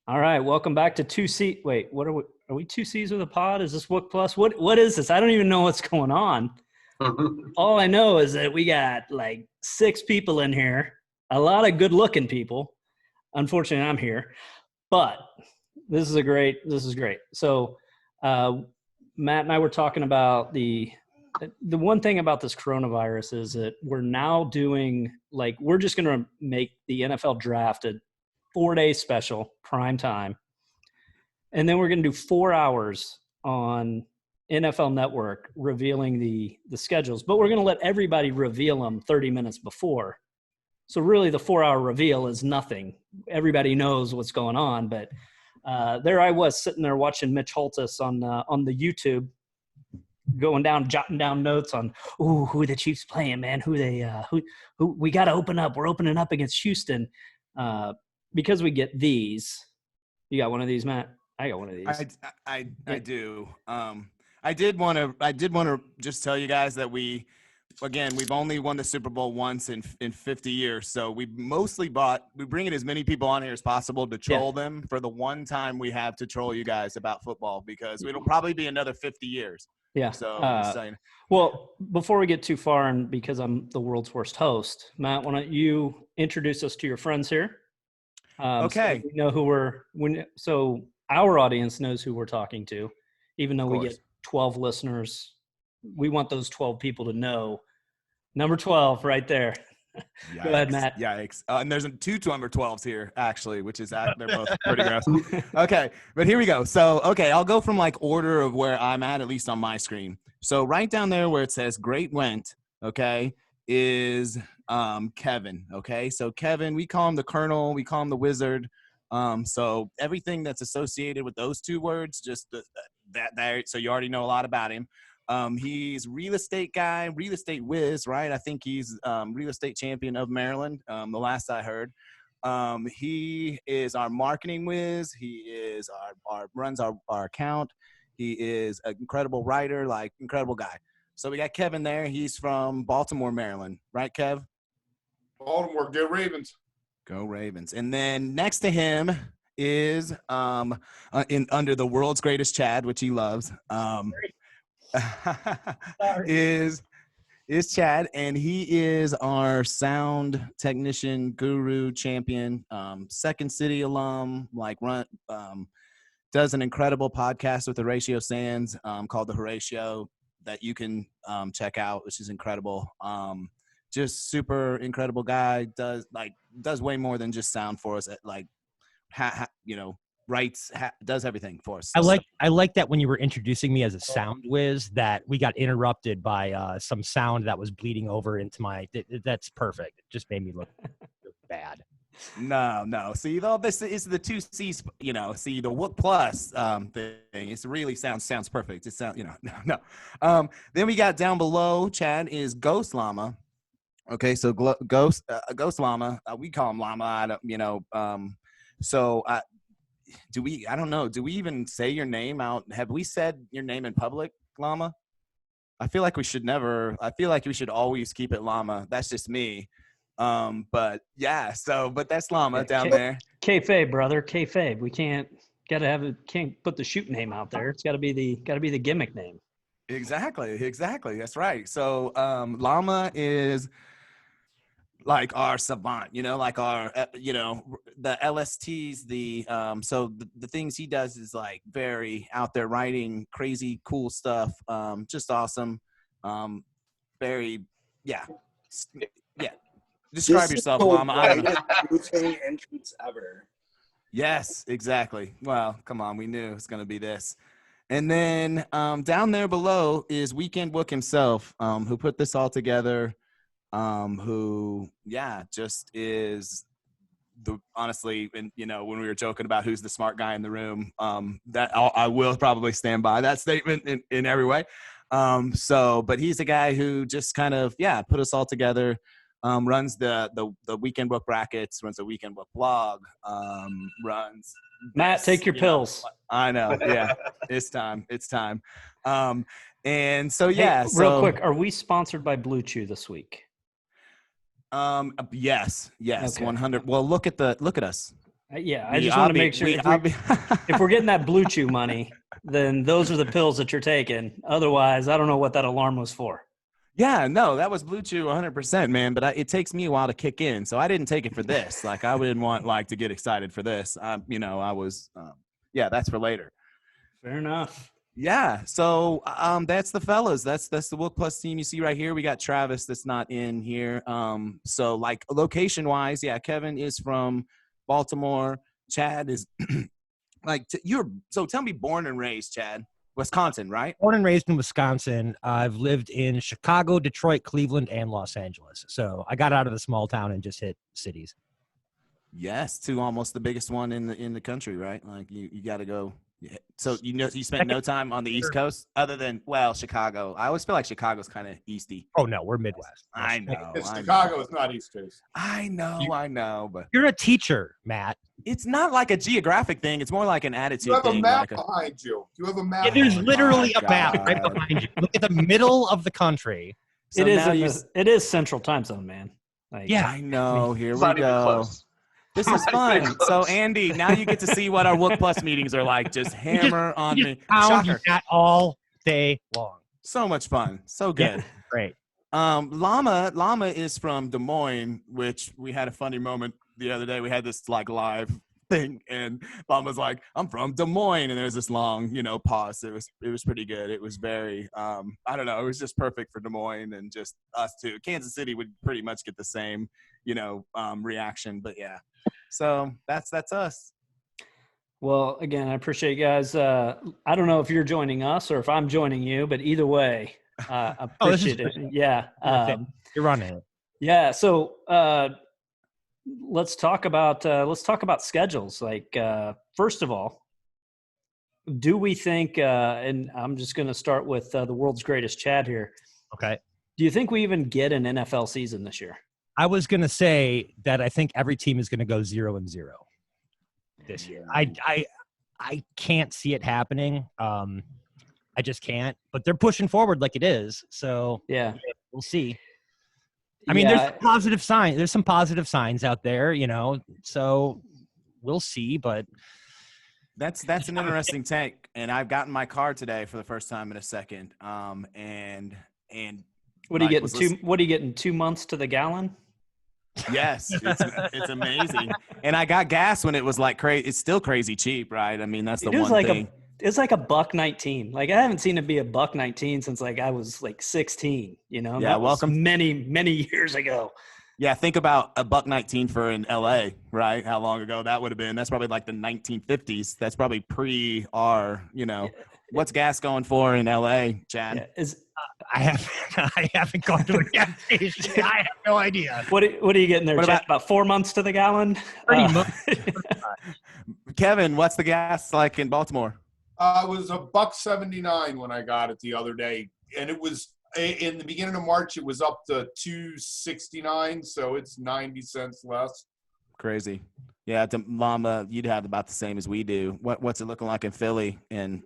All right, welcome back to Two C. Wait, what are we? Are we Two C's with a pod? Is this Wook Plus? What is this? I don't even know what's going on. All I know is that we got like 6 people in here, a lot of good-looking people. Unfortunately, I'm here, but this is great. So, Matt and I were talking about the one thing about this coronavirus is that we're now doing we're just going to make the NFL draft a 4-day special prime time. And then we're going to do 4 hours on NFL Network revealing the schedules, but we're going to let everybody reveal them 30 minutes before. So really the 4-hour reveal is nothing. Everybody knows what's going on, but there I was sitting there watching Mitch Holtis on the YouTube, jotting down notes on who the Chiefs playing, man, who we got to open up. We're opening up against Houston because we get these. You got one of these, Matt? I got one of these. I do. I did want to just tell you guys that we've only won the Super Bowl once in 50 years. So we bring in as many people on here as possible to troll them for the one time we have to troll you guys about football, because it'll probably be another 50 years. Yeah. So well, before we get too far, and because I'm the world's worst host, Matt, why don't you introduce us to your friends here? Okay. So we know so our audience knows who we're talking to, even though we get 12 listeners. We want those 12 people to know. Number 12 right there. Yikes, Go ahead, Matt. Yikes. And there's two number 12s here, actually, which is they're both pretty gross. Okay, but here we go. So, I'll go from order of where I'm at least on my screen. So right down there where it says Great Went, is Kevin. Okay, so Kevin, we call him the Colonel, we call him the Wizard. So everything that's associated with those two words, just that there. So you already know a lot about him. He's real estate guy, real estate whiz, right? I think he's real estate champion of Maryland. The last I heard. He is our marketing whiz. He is runs our account. He is an incredible writer, incredible guy. So we got Kevin there. He's from Baltimore, Maryland, right, Kev? Baltimore, go Ravens. Go Ravens. And then next to him is under the world's greatest Chad, which he loves. is Chad, and he is our sound technician, guru, champion, Second City alum, does an incredible podcast with Horatio Sands called The Horatio that you can check out, which is incredible. Just super incredible guy, does way more than just sound for us, writes, does everything for us. I like that when you were introducing me as a sound whiz that we got interrupted by some sound that was bleeding over into that's perfect. It just made me look bad. No. See, though, this is the 2 C's, see the Wook Plus thing. It really sounds perfect. It sounds, no. Then we got down below, Chad, is Ghost Llama. Okay, so Ghost Llama, we call him Llama. I don't know. Do we even say your name out? Have we said your name in public, Llama? I feel like we should never. I feel like we should always keep it Llama. That's just me. But that's Llama down there. Kayfabe, brother. Kayfabe. We can't put the shoot name out there. It's got to be the gimmick name. Exactly. That's right. So Llama is our savant, our, the LSTs, so the things he does is very out there writing crazy, cool stuff. Just awesome. Very, yeah. Describe yourself, Llama. I don't know. Entrance ever. Yes, exactly. Well, come on. We knew it was going to be this. And then down there below is Weekend Wook himself, who put this all together. Who just is honestly, and when we were joking about who's the smart guy in the room, that I will probably stand by that statement in every way. But he's a guy who just kind of put us all together, runs the Weekend Wook brackets, runs the Weekend Wook blog, runs Matt, take your pills. I know. Yeah, it's time. And so real quick, are we sponsored by Blue Chew this week? Yes, Okay. 100. Well, look at us. Yeah, I just want to make sure if we're getting that Blue Chew money, then those are the pills that you're taking. Otherwise, I don't know what that alarm was for. Yeah, no, that was Blue Chew 100%, man. But it takes me a while to kick in, so I didn't take it for this. Like, I didn't want to get excited for this. I was, that's for later. Fair enough. Yeah, so that's the fellas. That's the Wook Plus team you see right here. We got Travis that's not in here. So like location wise, yeah, Kevin is from Baltimore. Chad is so tell me, born and raised, Chad. Wisconsin, right? Born and raised in Wisconsin. I've lived in Chicago, Detroit, Cleveland, and Los Angeles. So I got out of the small town and just hit cities. Yes, to almost the biggest one in the country, right? Like you got to go. Yeah. So you spent no time on the East Coast other than Chicago. I always feel like Chicago's kind of easty. Oh no, we're Midwest. I know. Chicago is not East Coast. I know, but you're a teacher, Matt. It's not like a geographic thing. It's more like an attitude thing. You have a map like behind you. You have a map. Yeah, there's literally a map right behind you. Look at the middle of the country. So it is Central Time Zone, man. Like, yeah, I know. Here we go. This is fun. So, Andy, now you get to see what our Wook Plus meetings are like. Just hammer on me. Shocker. That all day long. So much fun. So good. Yeah, great. Llama is from Des Moines, which we had a funny moment the other day. We had this like live thing, and Llama's like, "I'm from Des Moines," and there's this long, pause. It was pretty good. It was very, I don't know. It was just perfect for Des Moines and just us too. Kansas City would pretty much get the same, reaction, but yeah. So that's us. Well, again, I appreciate you guys. I don't know if you're joining us or if I'm joining you, but either way, I appreciate it. Yeah. You're running it. Yeah. So let's talk about schedules. Like, first of all, do we think, and I'm just going to start with the world's greatest Chad here. Okay. Do you think we even get an NFL season this year? I was going to say that I think every team is going to go 0-0 this year. I can't see it happening. I just can't. But they're pushing forward like it is. So yeah, we'll see. I mean, there's positive signs. There's some positive signs out there, So we'll see. But that's an interesting take. And I've gotten my car today for the first time in a second. And what are you getting? What are you getting? 2 months to the gallon? Yes, it's amazing. And I got gas when it was like crazy. It's still crazy cheap, right? I mean, that's the one thing. It's like $1.19. Like I haven't seen it be $1.19 since like I was like 16. Yeah, that was many years ago. Yeah, think about $1.19 for in LA, right? How long ago that would have been? That's probably like the 1950s. That's probably pre-R. What's gas going for in LA, Chad? Yeah, I haven't gone to a gas station. I have no idea. What are you getting there? About 4 months to the gallon? Pretty much. Kevin, what's the gas like in Baltimore? It was $1.79 when I got it the other day, and it was in the beginning of March. It was up to $2.69, so it's 90 cents less. Crazy. Yeah, Llama, you'd have about the same as we do. What's it looking like in Philly? And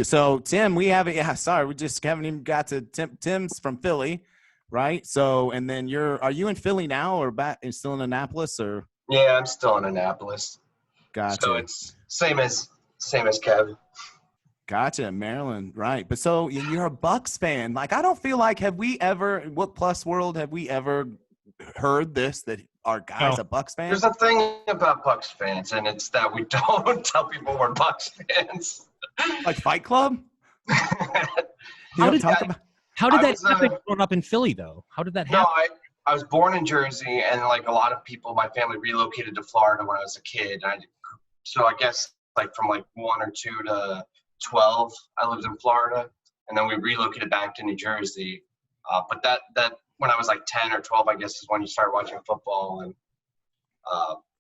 so Tim, we haven't. Yeah, sorry, we just haven't even got to Tim. Tim's from Philly, right? So, and then are you in Philly now, or back? Still in Annapolis, or? Yeah, I'm still in Annapolis. Gotcha. So it's same as Kev. Gotcha, Maryland, right? But so you're a Bucks fan. Like, I don't feel like Wook Plus World, have we ever heard this that our guy's a Bucks fan? There's a thing about Bucks fans, and it's that we don't tell people we're Bucks fans. Like Fight Club? How did that happen growing up in Philly, though? How did that happen? No, I was born in Jersey, and like a lot of people, my family relocated to Florida when I was a kid. So I guess like from like 1 or 2 to 12, I lived in Florida, and then we relocated back to New Jersey. But that when I was like 10 or 12, I guess is when you start watching football, and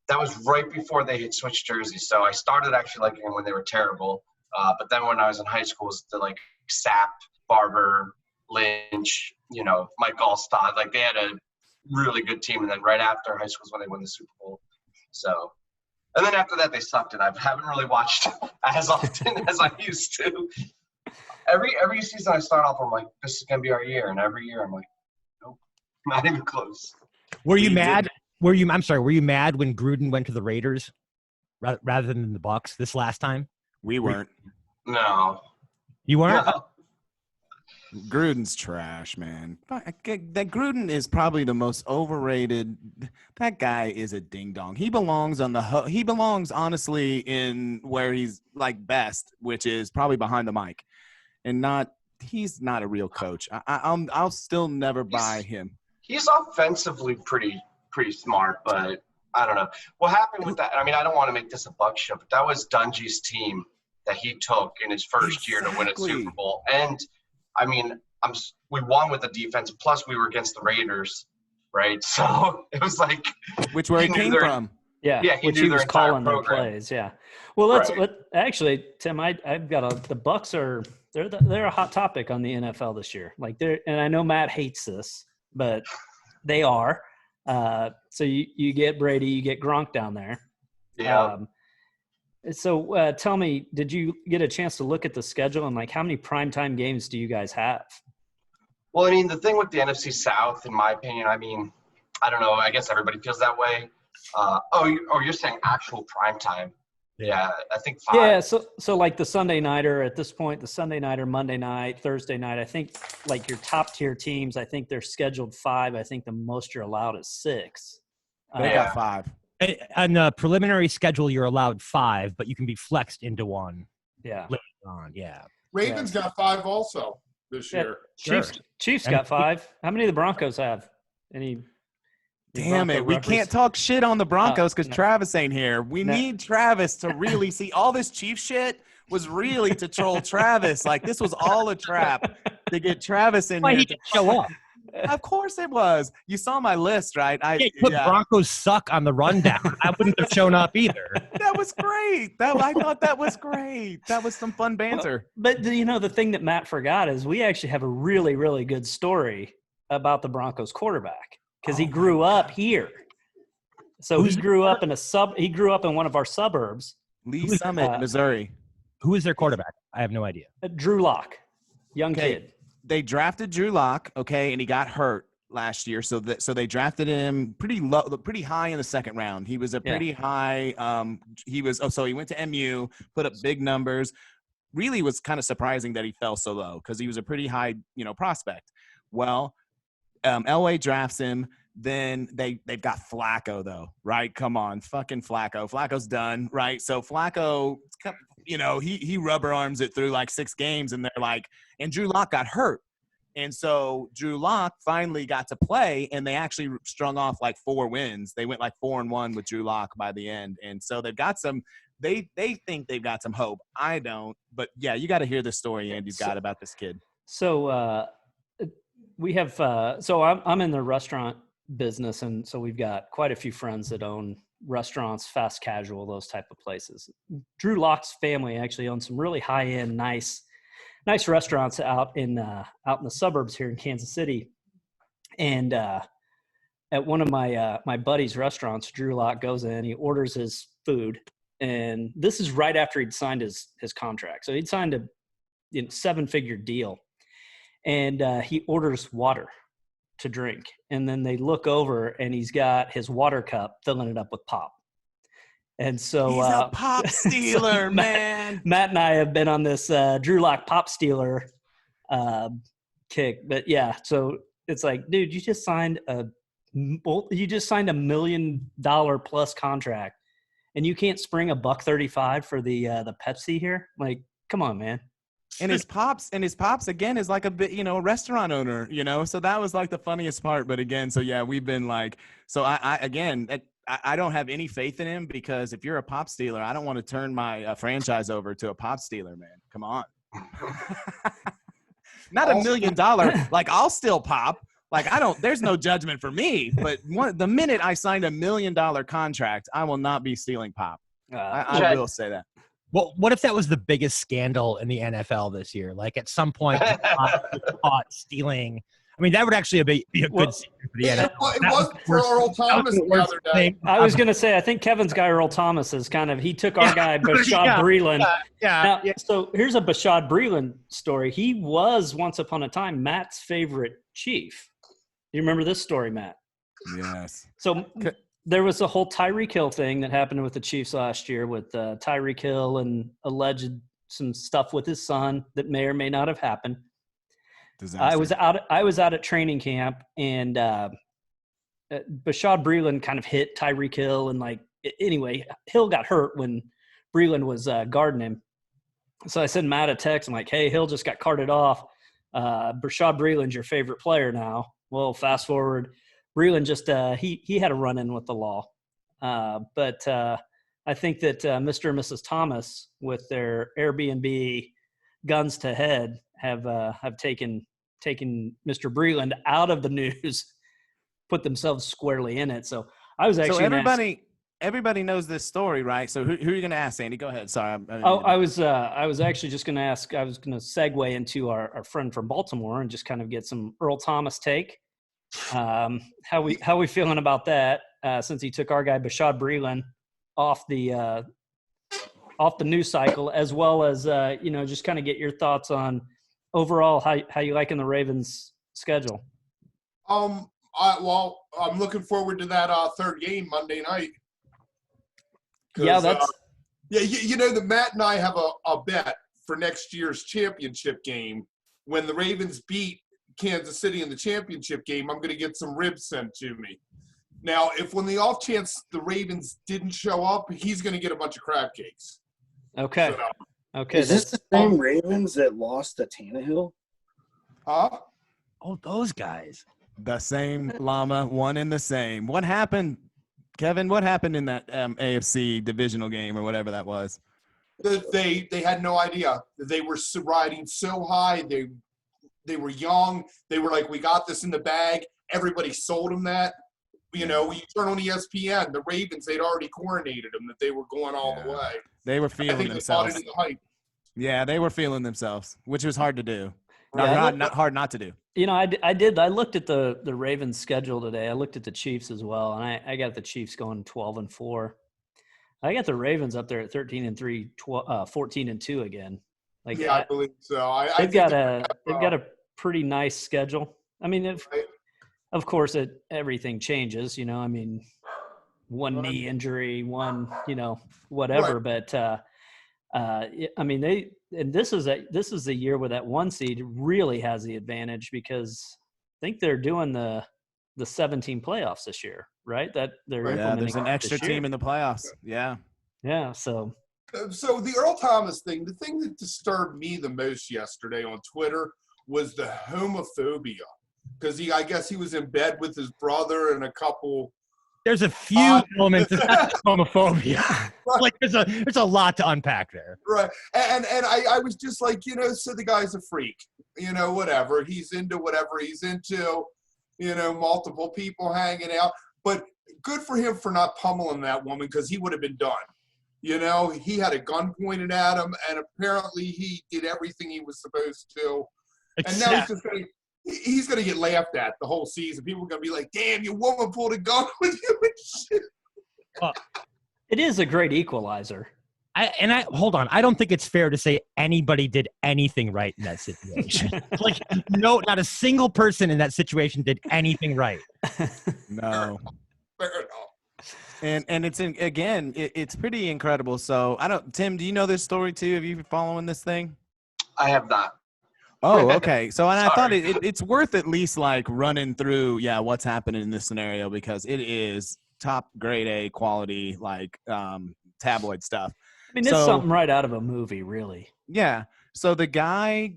that was right before they had switched jerseys. So I started actually liking them when they were terrible. But then when I was in high school, it was the like Sapp, Barber, Lynch, Mike Allstott. Like they had a really good team. And then right after high school is when they won the Super Bowl. So, and then after that they sucked, and I haven't really watched as often as I used to. Every season I start off, I'm like, this is gonna be our year, and every year I'm like, nope, not even close. Were you mad? Were you mad when Gruden went to the Raiders? rather than the Bucks this last time? We weren't. No. You weren't? No. Gruden's trash, man. That Gruden is probably the most overrated. That guy is a ding dong. He belongs he belongs honestly in where he's like best, which is probably behind the mic, and not. He's not a real coach. I'll still never buy him. He's offensively pretty smart, but I don't know what happened with that. I mean, I don't want to make this a Buck show, but that was Dungy's team that he took in his first year to win a Super Bowl, and I mean, we won with the defense. Plus, we were against the Raiders, right? So it was like which where he came from. Yeah, which he was calling their plays. Yeah. Well, let actually, Tim. I've got the Bucks are they're a hot topic on the NFL this year. Like and I know Matt hates this, but they are. So you get Brady, you get Gronk down there. Yeah. So tell me, did you get a chance to look at the schedule and like how many primetime games do you guys have? Well, I mean, the thing with the NFC South, in my opinion, I mean, I don't know. I guess everybody feels that way. You're saying actual primetime. Yeah, I think 5. Yeah, so like the Sunday nighter at this point, the Sunday nighter, Monday night, Thursday night, I think like your top tier teams, I think they're scheduled 5. I think the most you're allowed is 6. They got 5. On the preliminary schedule, you're allowed 5, but you can be flexed into 1. Yeah. Later on, yeah. Ravens got 5 also this year. Chiefs got 5. How many of the Broncos have? Any? Damn it. We can't talk shit on the Broncos because Travis ain't here. We need Travis to really see all this Chief shit was really to troll Travis. Like this was all a trap to get Travis in here. He didn't show up. Of course it was. You saw my list, right? You put Broncos suck on the rundown. I wouldn't have shown up either. That was great. I thought that was great. That was some fun banter. But the thing that Matt forgot is we actually have a really, really good story about the Broncos quarterback because he grew up here. So he grew up in one of our suburbs. Lee Summit, Missouri. Who is their quarterback? I have no idea. Drew Lock, young kid. They drafted Drew Lock, and he got hurt last year. So they drafted him pretty high in the second round. He was a pretty high. He went to MU, put up big numbers. Really was kind of surprising that he fell so low because he was a pretty high, prospect. Well, LA drafts him. Then they've got Flacco though, right? Come on, fucking Flacco. Flacco's done, right? So Flacco, he rubber arms it through like 6 games, and they're like, and Drew Lock got hurt, and so Drew Lock finally got to play, and they actually strung off like 4 wins. They went like 4-1 with Drew Lock by the end, and so they've got some. They think they've got some hope. I don't, but yeah, you got to hear the story Andy's got about this kid. So we have. So I'm in the restaurant business, and so we've got quite a few friends that own restaurants, fast casual, those type of places. Drew Lock's family actually owns some really high-end, nice restaurants out in the suburbs here in Kansas City. And at one of my buddy's restaurants, Drew Lock goes in, he orders his food, and this is right after he'd signed his contract. So he'd signed a 7-figure deal, and he orders water to drink, and then they look over and he's got his water cup filling it up with pop. And so he's a pop stealer, man. Matt and I have been on this Drew Lock pop stealer kick, but yeah, so it's like, dude, you just signed a $1 million plus contract, and you can't spring $1.35 for the Pepsi here. Like, come on, man. And his pops again is like a bit, a restaurant owner, so that was like the funniest part. But again, so yeah, we've been like, so I don't have any faith in him, because if you're a pop stealer, I don't want to turn my franchise over to a pop stealer, man. Come on. Not $1 million. Like, I'll still pop. Like, there's no judgment for me, but the minute I signed $1 million contract, I will not be stealing pop. I will say that. Well, what if that was the biggest scandal in the NFL this year? Like, at some point, caught stealing. I mean, that would actually be a good season for the NFL. It wasn't for Earl Thomas the other day. I was going to say, I think Kevin's guy, Earl Thomas, is he took our guy, Bashad Breeland. Now, so here's a Bashad Breeland story. He was, once upon a time, Matt's favorite Chief. You remember this story, Matt? Yes. So there was a whole Tyreek Hill thing that happened with the Chiefs last year with Tyreek Hill and alleged some stuff with his son that may or may not have happened. Disaster. I was out at training camp, and Bashad Breeland kind of hit Tyreek Hill, and anyway, Hill got hurt when Breeland was guarding him. So I sent Matt a text. I'm like, hey, Hill just got carted off. Bashad Breeland's your favorite player now. Well, fast forward, Breeland just he had a run-in with the law. But I think that Mr. and Mrs. Thomas, with their Airbnb guns to head, have taken Mr. Breeland out of the news, put themselves squarely in it. So I was actually everybody knows this story, right? So who are you going to ask, Andy? Go ahead. Sorry. I was actually just going to ask. I was going to segue into our friend from Baltimore and just kind of get some Earl Thomas take. How we feeling about that? Since he took our guy Bashad Breeland off the news cycle, as well as just kind of get your thoughts on overall how you liking the Ravens' schedule. I'm looking forward to that third game Monday night. Yeah, that's that Matt and I have a bet for next year's championship game. When the Ravens beat Kansas City in the championship game, I'm going to get some ribs sent to me. Now, if when the off chance the Ravens didn't show up, he's going to get a bunch of crab cakes. Okay. Okay. Is this the same Ravens that lost to Tannehill? Huh? Oh, those guys. The same llama, one and the same. What happened, Kevin? What happened in that AFC divisional game or whatever that was? They had no idea. They were riding so high. They were young. They were like, we got this in the bag. Everybody sold them that. You turn on ESPN, the Ravens, they'd already coronated them that they were going all the way. They were feeling themselves. They bought into the hype. Yeah, they were feeling themselves, which was hard to do. Not hard not to do. I did. I looked at the Ravens schedule today. I looked at the Chiefs as well, and I got the Chiefs going 12-4. I got the Ravens up there at 13-3, 14-2 again. I believe so. They've got a pretty nice schedule. I mean, of course, everything changes. One knee injury, one whatever. Right. But this is the year where that one seed really has the advantage, because I think they're doing the 17 playoffs this year, right? That they're implementing. There's an extra team in the playoffs. Yeah. Yeah. So the Earl Thomas thing, the thing that disturbed me the most yesterday on Twitter was the homophobia, because I guess he was in bed with his brother and a couple. There's a few elements of homophobia. Right. There's a lot to unpack there. Right. And I was just like, so the guy's a freak, whatever. He's into whatever he's into, multiple people hanging out. But good for him for not pummeling that woman, because he would have been done. He had a gun pointed at him, and apparently he did everything he was supposed to. And now he's going to get laughed at the whole season. People are going to be like, damn, your woman pulled a gun with you and shit. It is a great equalizer. Hold on. I don't think it's fair to say anybody did anything right in that situation. No, not a single person in that situation did anything right. No. Fair enough. And it's pretty incredible. So Tim, do you know this story too? Have you been following this thing? I have not. Oh, okay. So, and I thought it's worth at least running through, what's happening in this scenario, because it is top grade A quality, tabloid stuff. I mean, it's something right out of a movie, really. Yeah. So the guy,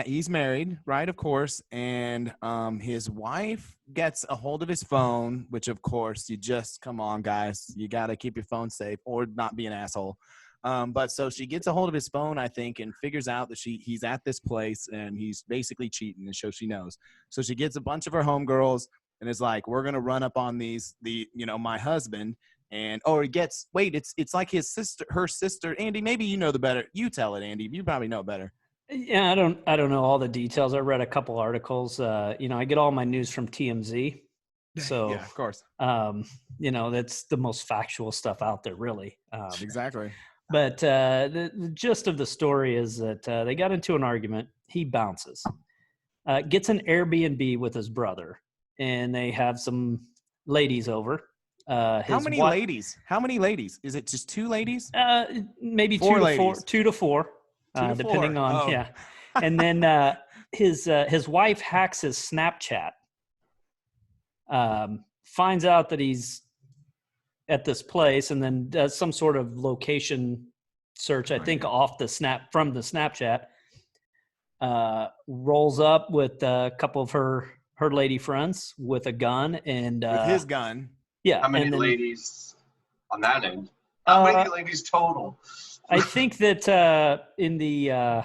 he's married, right? Of course. And his wife gets a hold of his phone, which of course come on, guys, you got to keep your phone safe or not be an asshole. But so she gets a hold of his phone, I think, and figures out that he's at this place and he's basically cheating, and so she knows. So she gets a bunch of her homegirls and is like, we're going to run up on my husband. And, it's like her sister, Andy, maybe you know the better. You tell it, Andy. You probably know better. Yeah, I don't know all the details. I read a couple articles. I get all my news from TMZ. So, yeah, of course. That's the most factual stuff out there, really. Exactly. But the gist of the story is that they got into an argument. He bounces, gets an Airbnb with his brother, and they have some ladies over. How many ladies? How many ladies? Is it just 2 ladies? Maybe 4 2 to ladies. 4, 2 to 4, 2 to depending 4. on Oh. yeah. And then his wife hacks his Snapchat. Finds out that he's at this place, and then does some sort of location search. I think off the from the Snapchat. Rolls up with a couple of her lady friends with a gun and With his gun. Yeah. How many ladies on that end? How many ladies total? I think that in the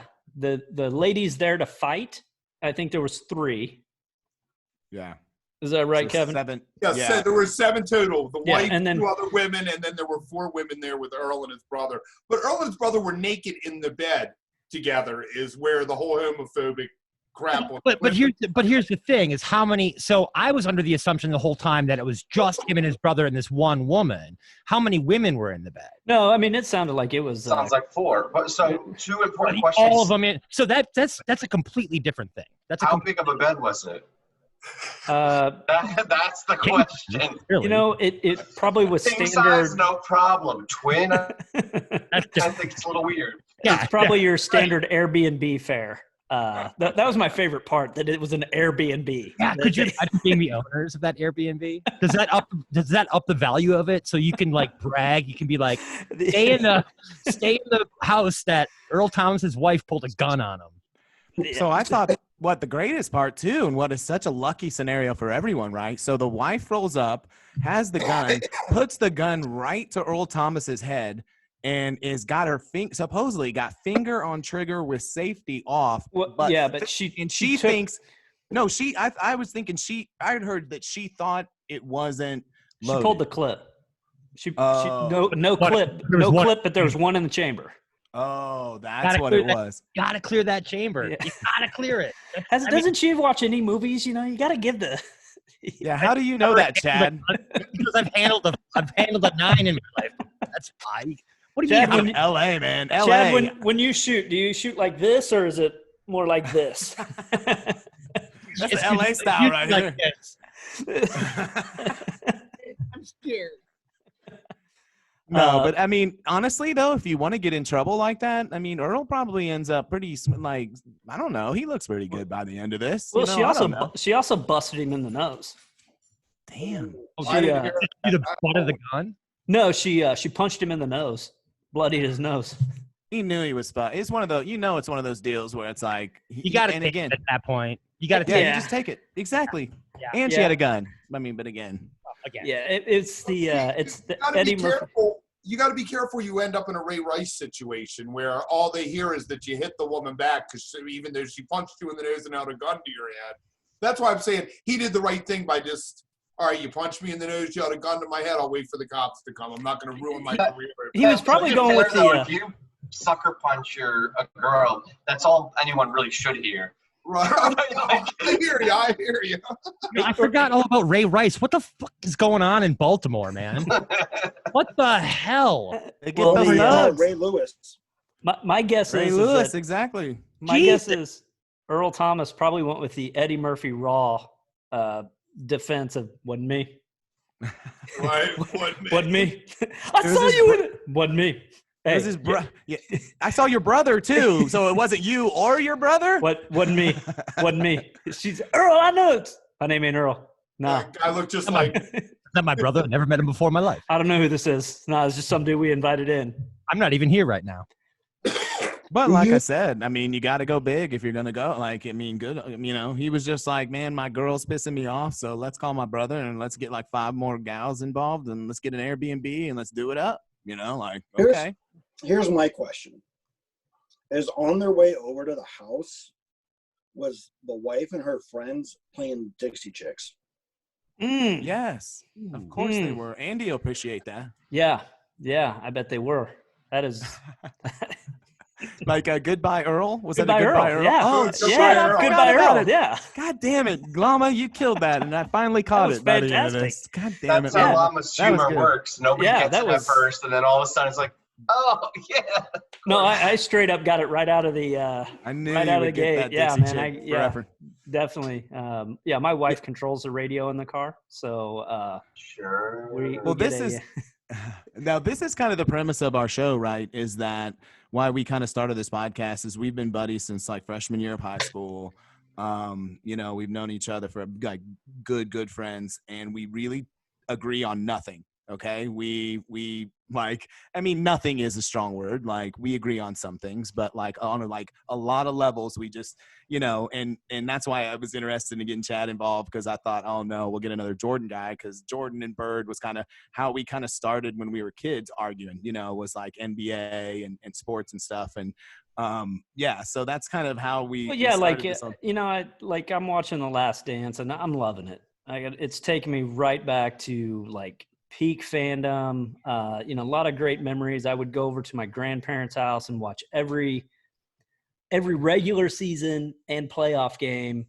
ladies there to fight, I think there was 3. Yeah. Is that right, So Kevin? 7. Yeah, so there were 7 total. The wife, and then 2 other women, and then there were 4 women there with Earl and his brother. But Earl and his brother were naked in the bed together, is where the whole homophobic crap was. But here's the thing: is how many? So I was under the assumption the whole time that it was just him and his brother and this one woman. How many women were in the bed? No, I mean it sounded like it was. Sounds like 4. But so 2 important questions. All of them in. So that's a completely different thing. That's how big of a bed was it? That's the question. Really? You know, it probably was King standard. size, no problem. Twin, I think it's a little weird. Yeah, it's probably your standard Airbnb fare. That was my favorite part, that it was an Airbnb. Yeah, could you imagine being the owners of that Airbnb? Does that up the value of it, so you can like brag? You can be like, stay in the house that Earl Thomas's wife pulled a gun on him. So I thought what the greatest part too, and what is such a lucky scenario for everyone, right? So the wife rolls up, has the gun, puts the gun right to Earl Thomas's head, and is got her supposedly got finger on trigger with safety off. Well, but yeah, but she thinks no. I was thinking I had heard that she thought it wasn't loaded. She pulled the clip. No clip, but there was one in the chamber. Oh, that's what it was. Gotta clear that chamber. Yeah. You gotta clear it. Doesn't she watch any movies? You know, you gotta give the. Yeah, how do you know that, Chad? Because I've handled a 9 in my life. That's fine. What do you Chad, mean? LA, man. LA. Chad, when you shoot, do you shoot like this or is it more like this? That's the LA style right like here. I'm scared. No, but I mean, honestly, though, if you want to get in trouble like that, I mean, Earl probably ends up pretty like, I don't know. He looks pretty good by the end of this. Well, she also busted him in the nose. Damn. She the butt of the gun? No, she punched him in the nose, bloodied his nose. He knew he was spot. It's one of those, it's one of those deals where it's like, you got to take it at that point. You got to take it. You just take it. Exactly. Yeah. And she had a gun. I mean, but again. Yeah, it's the Eddie Murphy. You got to be careful. You end up in a Ray Rice situation where all they hear is that you hit the woman back because even though she punched you in the nose and held a gun to your head. That's why I'm saying he did the right thing by just, all right, you punched me in the nose, you held a gun to my head. I'll wait for the cops to come. I'm not going to ruin my career. He was probably going with the. If you sucker punch a girl, that's all anyone really should hear. Right. I hear you. I forgot all about Ray Rice. What the fuck is going on in Baltimore, man? What the hell? Ray Lewis. My guess Ray is Lewis, exactly. My guess is Earl Thomas probably went with the Eddie Murphy Raw defense of wasn't me. Right, wasn't me. I saw you in it. Wasn't me. Hey, it was his yeah. I saw your brother too, so it wasn't you or your brother. Wasn't me. Wasn't me. She's Earl. I know it. My name ain't Earl. Nah. I look just like. Is that my brother? I never met him before in my life. I don't know who this is. No, it's just some dude we invited in. I'm not even here right now. But like I said, I mean, you got to go big if you're going to go. Like, I mean, good. He was just like, man, my girl's pissing me off. So let's call my brother and let's get like 5 more gals involved and let's get an Airbnb and let's do it up. Like, okay. Here's my question. Is on their way over to the house, was the wife and her friends playing Dixie Chicks? Yes. Of course they were. Andy will appreciate that. Yeah. I bet they were. That is like a Goodbye Earl? Was Goodbye that a Goodbye Earl? Earl? Yeah. Oh, Goodbye Earl. Yeah. God damn it, Glama, you killed that, and I finally caught it. Fantastic. By the end of this. God damn That's it. how Glama's humor works. Nobody gets it at first, and then all of a sudden it's like, oh yeah. No, I straight up got it right out of the I knew right you out of the would get gate. that Yeah, Dixie man. chick forever. definitely. Yeah, my wife controls the radio in the car, so Sure. we Well, get this is now this is kind of the premise of our show, right? Is that why we kind of started this podcast? Is we've been buddies since like freshman year of high school. You know, we've known each other for like good friends, and we really agree on nothing. Okay, we like, I mean, nothing is a strong word. Like, we agree on some things, but like on like a lot of levels, we just, you know, and that's why I was interested in getting Chad involved, because I thought, oh no, we'll get another Jordan guy, because Jordan and Bird was kind of how we kind of started when we were kids arguing, you know, was like NBA and sports and stuff. And yeah, so that's kind of how we, well, yeah, like this on. you know, I'm watching The Last Dance, and I'm loving it. It's taking me right back to like peak fandom. You know, a lot of great memories. I would go over to my grandparents' house and watch every regular season and playoff game,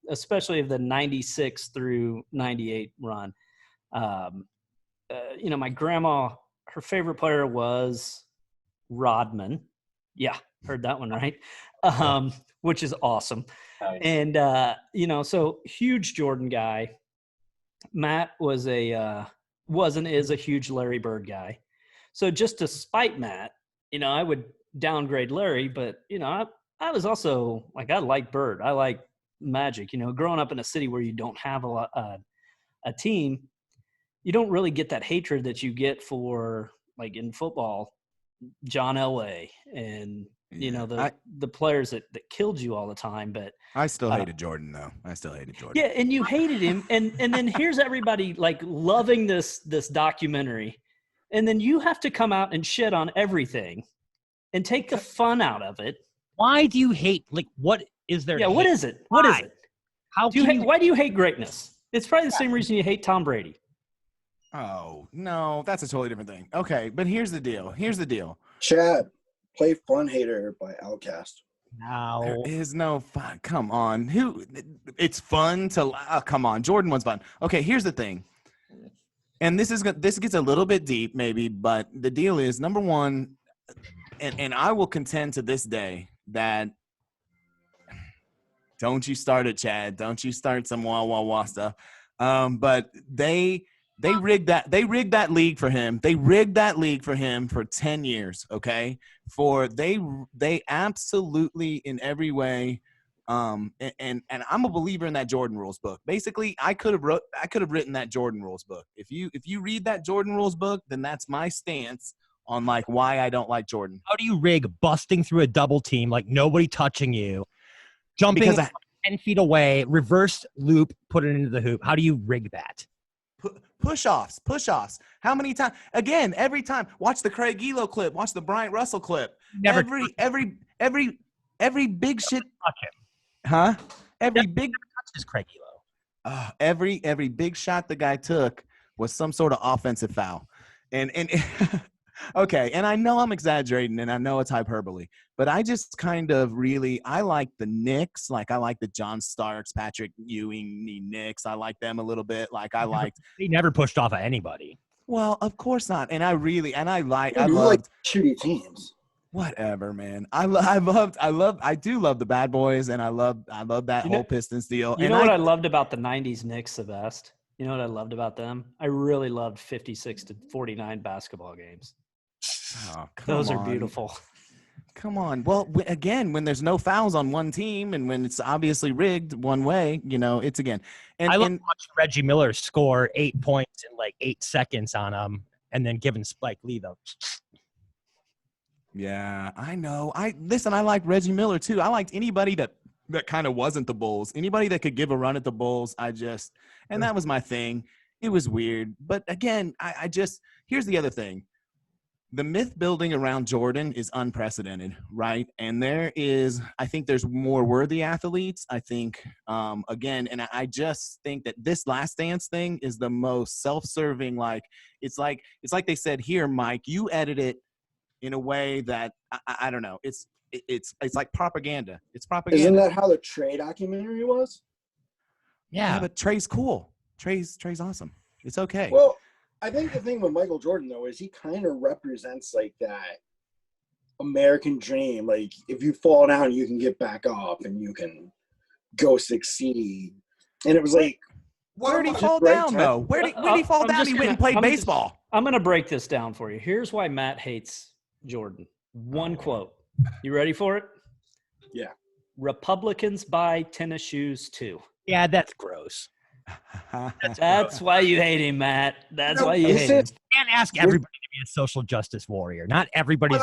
especially of the 96 through 98 run. You know, my grandma, her favorite player was Rodman. Yeah, heard that one right. Which is awesome. Nice. And you know, so huge Jordan guy. Matt was is a huge Larry Bird guy. So just to spite Matt, you know, I would downgrade Larry, but you know, I was also like, I like Bird. I like Magic. You know, growing up in a city where you don't have a team, you don't really get that hatred that you get for, like in football, John Elway and you know the players that killed you all the time. But I still hated Jordan though. I still hated Jordan. Yeah, and you hated him, and then here's everybody like loving this documentary, and then you have to come out and shit on everything, and take the fun out of it. Why do you hate? Like, what is there? Yeah, to what hate? is it? What is Why? it? How Do you can hate, you? why do you hate greatness? It's probably the same reason you hate Tom Brady. Oh no, that's a totally different thing. Okay, but here's the deal. Chad, play Fun Hater by Outkast. There No. is no fun. Come on. It's fun to come on. Jordan one's fun. Okay, here's the thing. And this gets a little bit deep maybe, but the deal is, number one, and I will contend to this day that don't you start it, Chad. Don't you start some wah stuff. But they rigged that league for him. They rigged that league for him for 10 years, okay? They absolutely in every way and I'm a believer in that Jordan Rules book. Basically, I could have written that Jordan Rules book. If you read that Jordan Rules book, then that's my stance on like why I don't like Jordan. How do you rig busting through a double team, like nobody touching you, jumping Because 10 feet away, reverse loop, put it into the hoop? How do you rig that? Push-offs. How many times? Again, every time. Watch the Craig Elo clip. Watch the Bryant Russell clip. Never Every big shit. touch him. Huh? Every big Touch is Craig Elo. every big shot the guy took was some sort of offensive foul. And okay, and I know I'm exaggerating and I know it's hyperbole, but I just kind of really, I like the Knicks. Like, I like the John Starks, Patrick Ewing Knicks. I like them a little bit. Like, I liked. He never pushed off of anybody. Well, of course not. And I Like loved. shitty teams. Whatever, man. I do love the Bad Boys, and I love that whole Pistons deal. You and know what I loved about the 90s Knicks the best? You know what I loved about them? I really loved 56 to 49 basketball games. Oh, Those are beautiful. Come on. Well, again, when there's no fouls on one team and when it's obviously rigged one way, you know, it's again. And I love watching Reggie Miller score 8 points in like 8 seconds on him, and then giving Spike Lee the. Yeah, I know. I like Reggie Miller too. I liked anybody that kind of wasn't the Bulls. Anybody that could give a run at the Bulls. And that was my thing. It was weird. But again, here's the other thing. The myth building around Jordan is unprecedented, right? And I think there's more worthy athletes. I think, again, and I just think that this Last Dance thing is the most self-serving. Like, it's like they said, here, Mike, you edit it in a way that I don't know. It's like propaganda. It's propaganda. Isn't that how the Trey documentary was? Yeah, but Trey's cool. Trey's awesome. It's okay. Well, I think the thing with Michael Jordan though is he kind of represents like that American dream. Like, if you fall down, you can get back up, and you can go succeed. And it was like, Where'd he Well, fall right down, time. though? Where'd he fall I'm down? just He went gonna- and played I'm just- baseball. I'm going to break this down for you. Here's why Matt hates Jordan. One quote. You ready for it? Yeah. Republicans buy tennis shoes too. Yeah, that's gross. That's why you hate him, Matt. That's why you this hate him. is- You can't ask everybody to be a social justice warrior. Not everybody's.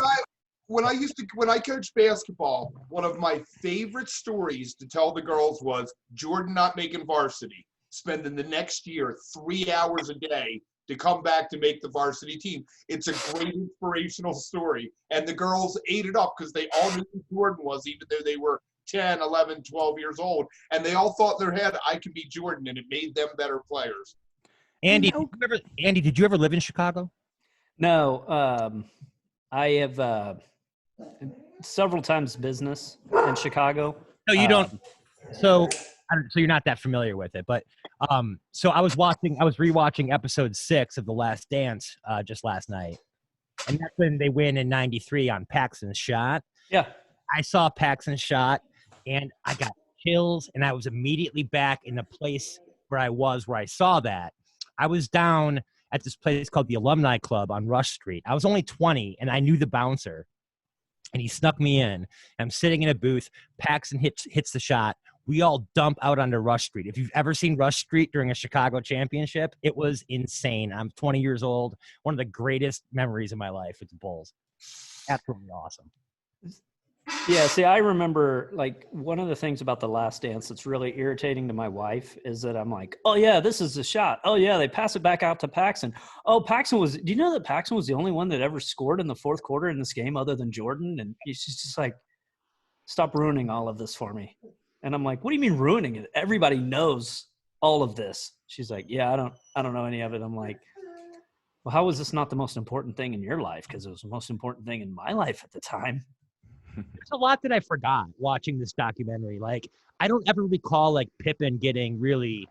when I coached basketball, one of my favorite stories to tell the girls was Jordan not making varsity, spending the next year 3 hours a day to come back to make the varsity team. It's a great inspirational story. And the girls ate it up because they all knew who Jordan was, even though they were 10, 11, 12 years old. And they all thought in their head, I could be Jordan, and it made them better players. Andy, did you ever live in Chicago? No, I have several times business in Chicago. No, you don't. So you're not that familiar with it, but so I was rewatching episode 6 of The Last Dance just last night, and that's when they win in '93 on Paxton's shot. Yeah. I saw Paxton's shot, and I got chills, and I was immediately back in the place where I saw that. I was down at this place called the Alumni Club on Rush Street. I was only 20, and I knew the bouncer, and he snuck me in. I'm sitting in a booth. Paxton hits the shot. We all dump out onto Rush Street. If you've ever seen Rush Street during a Chicago championship, it was insane. I'm 20 years old. One of the greatest memories of my life with the Bulls. Absolutely awesome. Yeah, see, I remember, like, one of the things about The Last Dance that's really irritating to my wife is that I'm like, oh, yeah, this is the shot. Oh, yeah, they pass it back out to Paxton. Oh, do you know that Paxton was the only one that ever scored in the fourth quarter in this game other than Jordan? And she's just like, stop ruining all of this for me. And I'm like, what do you mean ruining it? Everybody knows all of this. She's like, yeah, I don't know any of it. I'm like, well, how was this not the most important thing in your life? Because it was the most important thing in my life at the time. There's a lot that I forgot watching this documentary. Like, I don't ever recall, like, Pippen getting really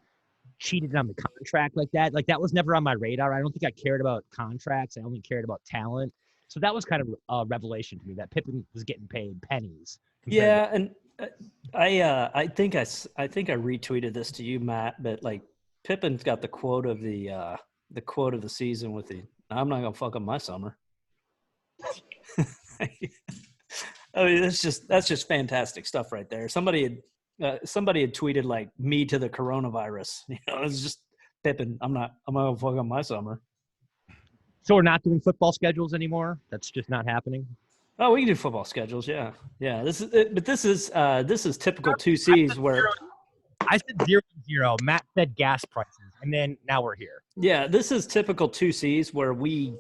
cheated on the contract like that. Like, that was never on my radar. I don't think I cared about contracts. I only cared about talent. So that was kind of a revelation to me that Pippen was getting paid pennies. Yeah, and I think I retweeted this to you, Matt. But like, Pippen's got the quote of the season with the "I'm not gonna fuck up my summer." I mean, that's just fantastic stuff right there. Somebody had tweeted like me to the coronavirus. You know, it's just Pippen. I'm not gonna fuck up my summer. So we're not doing football schedules anymore. That's just not happening. Oh, we can do football schedules. Yeah. This is typical 2Cs where I said 0-0. Matt said gas prices, and then now we're here. Yeah, this is typical 2Cs where we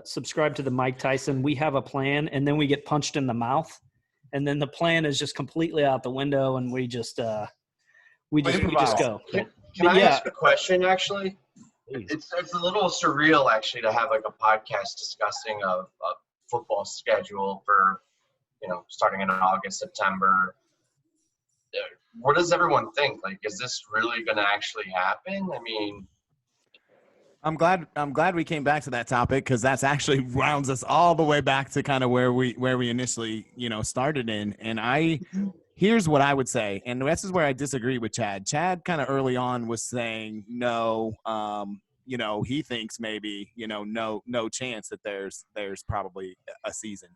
subscribe to the Mike Tyson. We have a plan, and then we get punched in the mouth, and then the plan is just completely out the window, and we just go. Can I ask a question? Actually, it's a little surreal actually to have like a podcast discussing a football schedule for starting in August, September. What does everyone think? Like, is this really going to actually happen? I mean, I'm glad we came back to that topic because that's actually rounds us all the way back to kind of where we initially started in. And here's what I would say, and this is where I disagree with Chad. Chad kind of early on was saying no. He thinks maybe no chance that there's probably a season.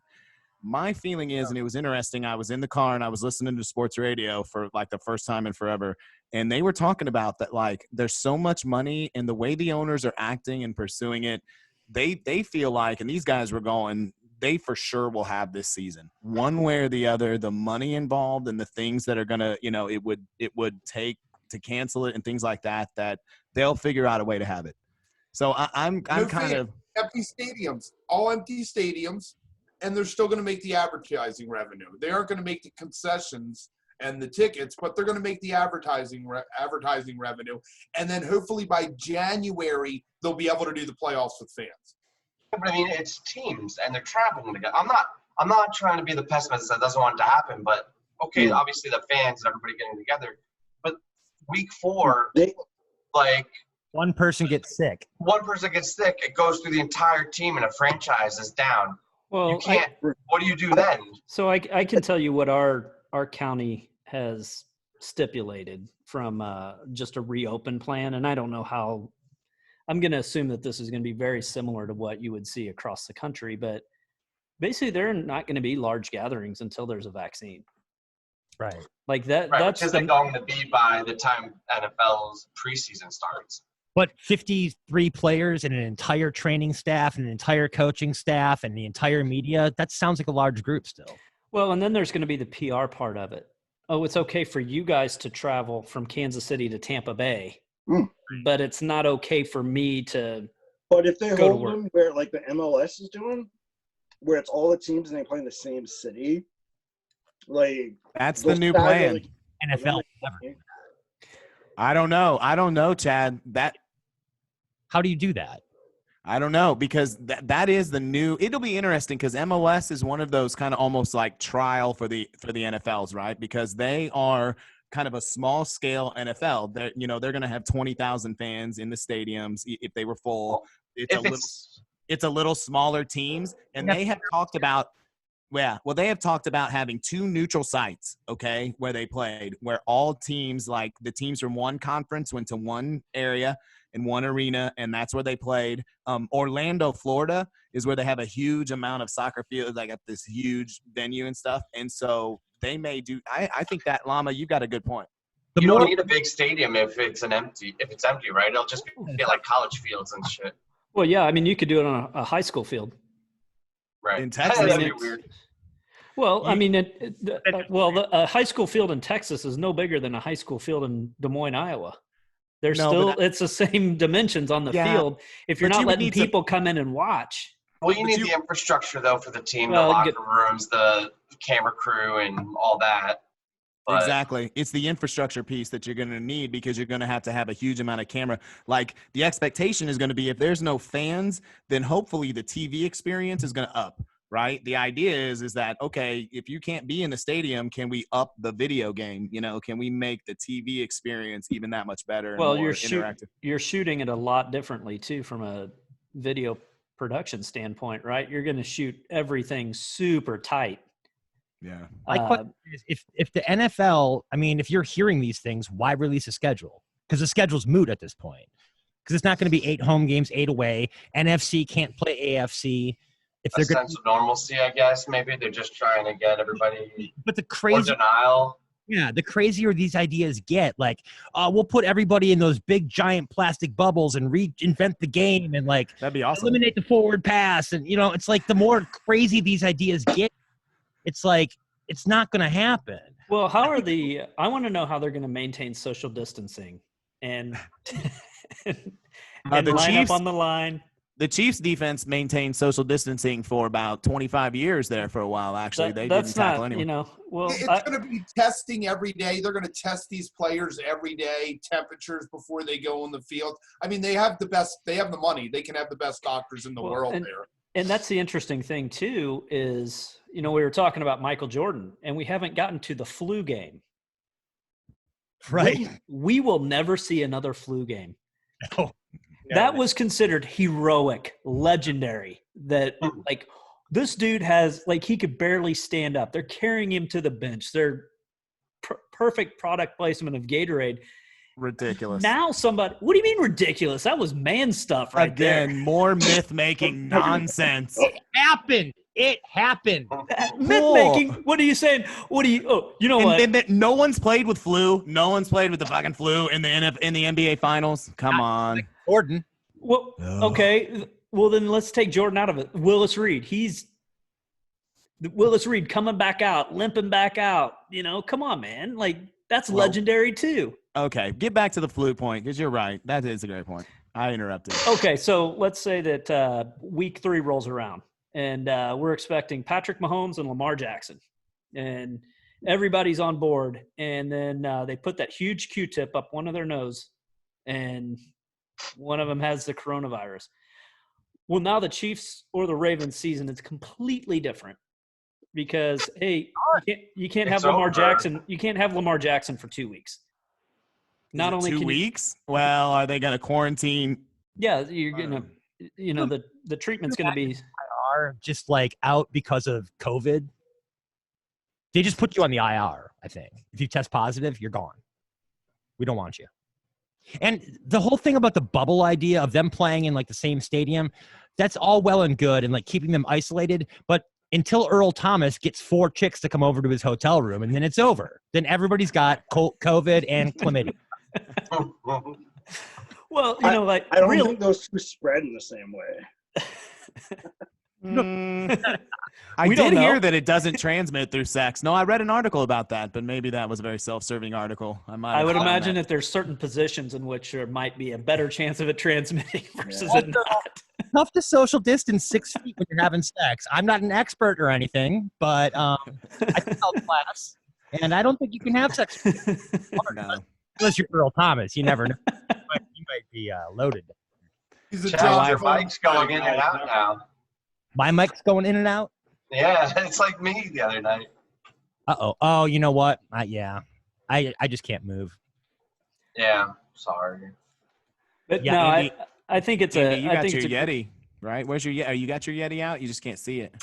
My feeling is, and it was interesting, I was in the car and I was listening to sports radio for like the first time in forever. And they were talking about that, like, there's so much money and the way the owners are acting and pursuing it, they feel like, and these guys were going, they for sure will have this season. One way or the other, the money involved and the things that are going to, it would take to cancel it and things like that they'll figure out a way to have it. So I'm kind of empty stadiums, all empty stadiums. And they're still going to make the advertising revenue. They aren't going to make the concessions and the tickets, but they're going to make the advertising revenue. And then hopefully by January, they'll be able to do the playoffs with fans. But I mean, it's teams and they're traveling together. I'm not trying to be the pessimist that doesn't want it to happen, but okay, obviously the fans and everybody getting together. But week 4, one person gets sick. It goes through the entire team and a franchise is down. Well, you can't. What do you do then? So I can tell you what our county has stipulated from just a reopen plan. And I don't know how. I'm going to assume that this is going to be very similar to what you would see across the country, but basically there are not going to be large gatherings until there's a vaccine. Right. Like that. Right, That's which isn't going to be by the time NFL's preseason starts. But 53 players and an entire training staff and an entire coaching staff and the entire media, that sounds like a large group still. Well, and then there's going to be the PR part of it. Oh, it's okay for you guys to travel from Kansas City to Tampa Bay, but it's not okay for me to. But if they go to hold work. them where like the MLS is doing, where it's all the teams and they play in the same city, like That's the those new guys are, plan. like, NFL. Never. I don't know, Chad. How do you do that? I don't know, because that is the new. It'll be interesting because MLS is one of those kind of almost like trial for the NFLs, right? Because they are kind of a small scale NFL. They're going to have 20,000 fans in the stadiums if they were full. It's a little smaller teams, and they have talked about. Yeah, well, they have talked about having 2 neutral sites, okay, where they played, where all teams, like the teams from one conference went to one area in one arena, and that's where they played. Orlando, Florida is where they have a huge amount of soccer fields. They got this huge venue and stuff, and so they may do – I think that, Llama, you got a good point. You don't need a big stadium if it's empty, right? It'll just be like college fields and shit. Well, yeah, I mean, you could do it on a high school field. Right. In Texas, that'd be weird. Well, I mean, a high school field in Texas is no bigger than a high school field in Des Moines, Iowa. It's the same dimensions on the field. If you're not letting people come in and watch. Well, you need the infrastructure, though, for the team, the locker rooms, the camera crew, and all that. But exactly. It's the infrastructure piece that you're going to need because you're going to have a huge amount of camera. Like the expectation is going to be if there's no fans, then hopefully the TV experience is going to up, right? The idea is that, okay, if you can't be in the stadium, can we up the video game? Can we make the TV experience even that much better and more interactive? You're shooting it a lot differently too from a video production standpoint, right? You're going to shoot everything super tight. Yeah. My question is, if the NFL, I mean, if you're hearing these things, why release a schedule? Because the schedule's moot at this point. Because it's not going to be 8 home games, 8 away. NFC can't play AFC. If they're sense of normalcy, I guess. Maybe they're just trying to get everybody. But the crazy denial. Yeah, the crazier these ideas get, like, we'll put everybody in those big giant plastic bubbles and reinvent the game and like that'd be awesome. Eliminate the forward pass, and it's like the more crazy these ideas get, it's like it's not going to happen. Well, I want to know how they're going to maintain social distancing and the line Chiefs up on the line. The Chiefs defense maintained social distancing for about 25 years there for a while. Actually, they didn't tackle anyone. It's going to be testing every day. They're going to test these players every day, temperatures before they go on the field. I mean, they have the money. They can have the best doctors in the world there. And that's the interesting thing too is, we were talking about Michael Jordan and we haven't gotten to the flu game. Right. We will never see another flu game. No. That was considered heroic, legendary. That like this dude has he could barely stand up. They're carrying him to the bench. They're perfect product placement of Gatorade. Ridiculous. Now somebody, what do you mean ridiculous? That was man stuff right there. Again, more myth-making nonsense. It happened. Myth-making? What are you saying? What? And no one's played with flu. No one's played with the fucking flu in the NBA Finals. Come on. Like Jordan. Well, okay. Well, then let's take Jordan out of it. Willis Reed coming back out, limping back out. Come on, man. That's legendary too. Okay, get back to the flu point because you're right. That is a great point. I interrupted. Okay, so let's say that week 3 rolls around and we're expecting Patrick Mahomes and Lamar Jackson and everybody's on board. And then they put that huge Q-tip up one of their nose and one of them has the coronavirus. Well, now the Chiefs or the Ravens season is completely different because, hey, you can't have Lamar Jackson. You can't have Lamar Jackson for 2 weeks. Not only 2 weeks. Well, are they going to quarantine? Yeah, you're going to. The treatment's going to be are just out because of COVID. They just put you on the IR, I think. If you test positive, you're gone. We don't want you. And the whole thing about the bubble idea of them playing in like the same stadium, that's all well and good and like keeping them isolated. But until Earl Thomas gets 4 chicks to come over to his hotel room, and then it's over. Then everybody's got COVID and chlamydia. Well, you know, like I don't think those two spread in the same way. I We don't did hear know. that it doesn't transmit through sex. No, I read an article about that, but maybe that was a very self-serving article. I would imagine that there's certain positions in which there might be a better chance of it transmitting versus it not. Tough to social distance 6 feet when you're having sex. I'm not an expert or anything, but I can tell class, and I don't think you can have sex No. unless you're Earl Thomas. You never know. You might be loaded. He's a Chad, John your Travolta mic's going in and out guy. now. My mic's going in and out. Yeah, it's like me the other night. Oh, you know what? Yeah, I just can't move. Yeah, sorry. But Yeah, no, Andy- I think it's Andy, a. you I got think your it's a, Yeti, right? Where's your Yeti? You got your Yeti out? You just can't see it.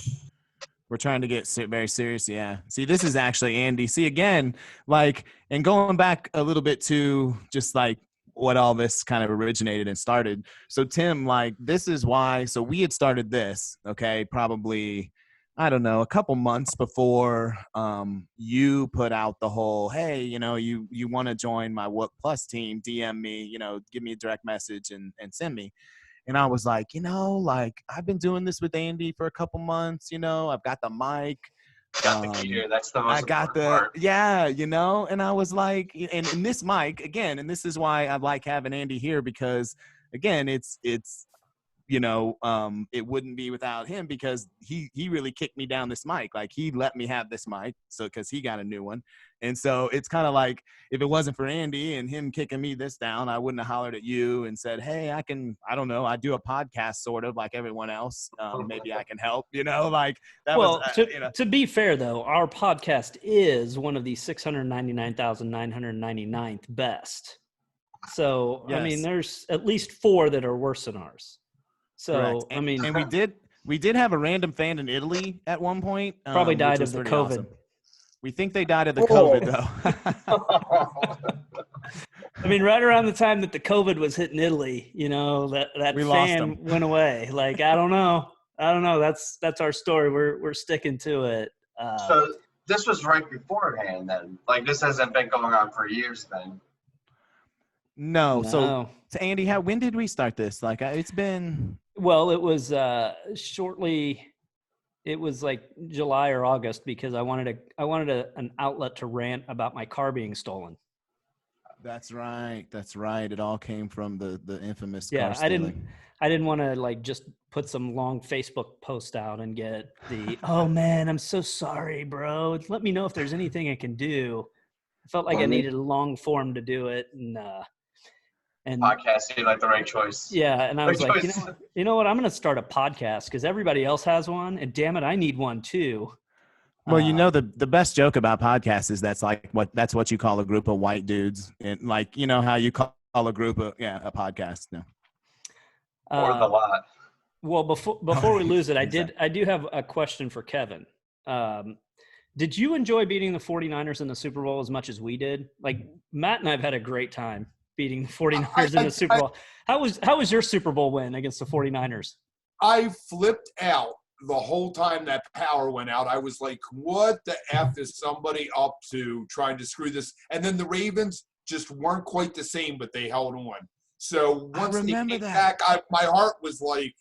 We're trying to get very serious. Yeah. See, this is actually Andy. See, again, like, and going back a little bit to just like what all this kind of originated and started. So, Tim, like, this is why. So, we had started this, okay, probably, I don't know, a couple months before you put out the whole, hey, you know, you want to join my Wook Plus team, DM me, you know, give me a direct message and send me. And I was like, you know, like, I've been doing this with Andy for a couple months, you know, I've got the mic. Got the gear. That's the most I got important part. yeah, you know, and I was like, and this mic, again, and this is why I like having Andy here, because, again, it's you know, it wouldn't be without him, because he really kicked me down this mic. Like, he let me have this mic, so because he got a new one. And so it's kind of like, if it wasn't for Andy and him kicking me this down, I wouldn't have hollered at you and said, hey, I don't know, I do a podcast sort of like everyone else. Maybe I can help, you know, like that well, was, you know. to be fair though, our podcast is one of the 699,999th best. So I mean, Yes. there's at least 4 that are worse than ours. So Correct. I mean, and we did have a random fan in Italy at one point. probably which died was of the pretty COVID. awesome. We think they died of the Oh. COVID though. I mean, right around the time that the COVID was hitting Italy, you know, that We lost fan them. went away. Like, I don't know. That's our story. We're sticking to it. So this was right beforehand then. Like, this hasn't been going on for years then. No. So No. Andy, when did we start this? Like, it's been. Well, it was shortly. It was like July or August, because I wanted an outlet to rant about my car being stolen. That's right. It all came from the infamous Yeah, car stealing. I didn't want to like just put some long Facebook post out and get the, oh man, I'm so sorry, bro. Let me know if there's anything I can do. I felt like I needed a long form to do it, and Podcast seemed like the right choice. yeah, and I was Right like, choice. you know what? I'm going to start a podcast because everybody else has one, and damn it, I need one too. Well, you know, the best joke about podcasts is that's what you call a group of white dudes, and like, you know how you call a group of a podcast. No. Or the lot. Well, before we lose it, Exactly. I do have a question for Kevin. Did you enjoy beating the 49ers in the Super Bowl as much as we did? Like, Matt and I've had a great time beating the 49ers in the Super Bowl. How was your Super Bowl win against the 49ers? I flipped out the whole time that power went out. I was like, what the F is somebody up to trying to screw this? And then the Ravens just weren't quite the same, but they held on. So once they came back, my heart was like,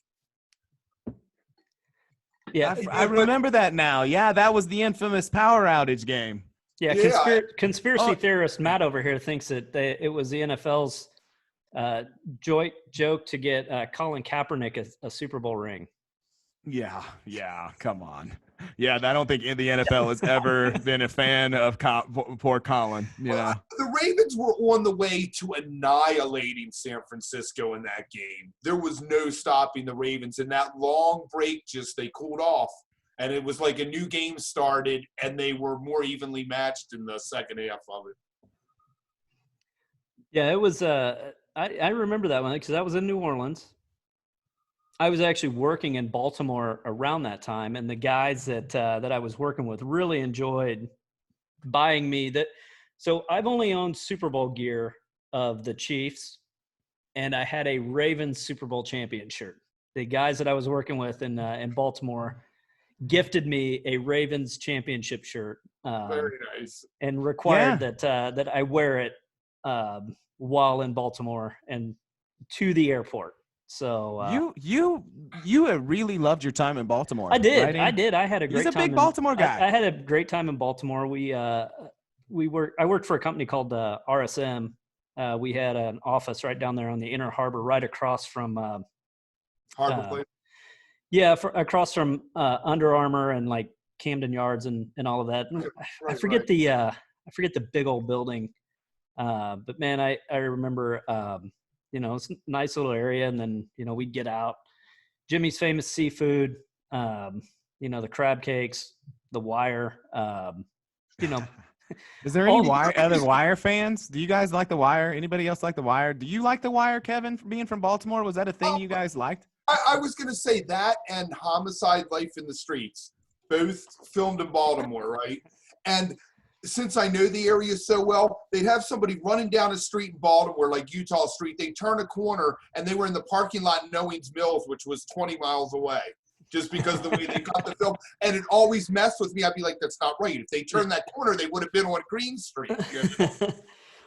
Yeah, I remember that now. Yeah, that was the infamous power outage game. yeah. Conspiracy theorist Matt over here thinks that it was the NFL's joke to get Colin Kaepernick a Super Bowl ring. Yeah, come on. Yeah, I don't think the NFL has ever been a fan of poor Colin. You know, the Ravens were on the way to annihilating San Francisco in that game. There was no stopping the Ravens. In that long break, they cooled off. And it was like a new game started, and they were more evenly matched in the second half of it. Yeah, it was. I remember that one because I was in New Orleans. I was actually working in Baltimore around that time, and the guys that I was working with really enjoyed buying me that. So I've only owned Super Bowl gear of the Chiefs, and I had a Ravens Super Bowl champion shirt. The guys that I was working with in Baltimore gifted me a Ravens championship shirt, Very nice. and required that I wear it while in Baltimore and to the airport. So you have really loved your time in Baltimore. I did. Right, I did. I had a great time. He's a big Baltimore guy. I had a great time in Baltimore. I worked for a company called RSM. We had an office right down there on the Inner Harbor, right across from Harbor Place. Yeah, across from Under Armour and like Camden Yards and all of that. I forget the big old building, but man, I remember it's a nice little area, and then we'd get out. Jimmy's Famous Seafood, the crab cakes, the Wire, Is there any other Wire fans? Do you guys like the Wire? Anybody else like the Wire? Do you like the Wire, Kevin, being from Baltimore? Was that a thing you guys liked? I was going to say that and Homicide: Life in the Streets, both filmed in Baltimore, right? And since I know the area so well, they'd have somebody running down a street in Baltimore, like Utah Street. They turn a corner, and they were in the parking lot in Knowings Mills, which was 20 miles away, just because of the way they got the film. And it always messed with me. I'd be like, that's not right. If they turned that corner, they would have been on Green Street.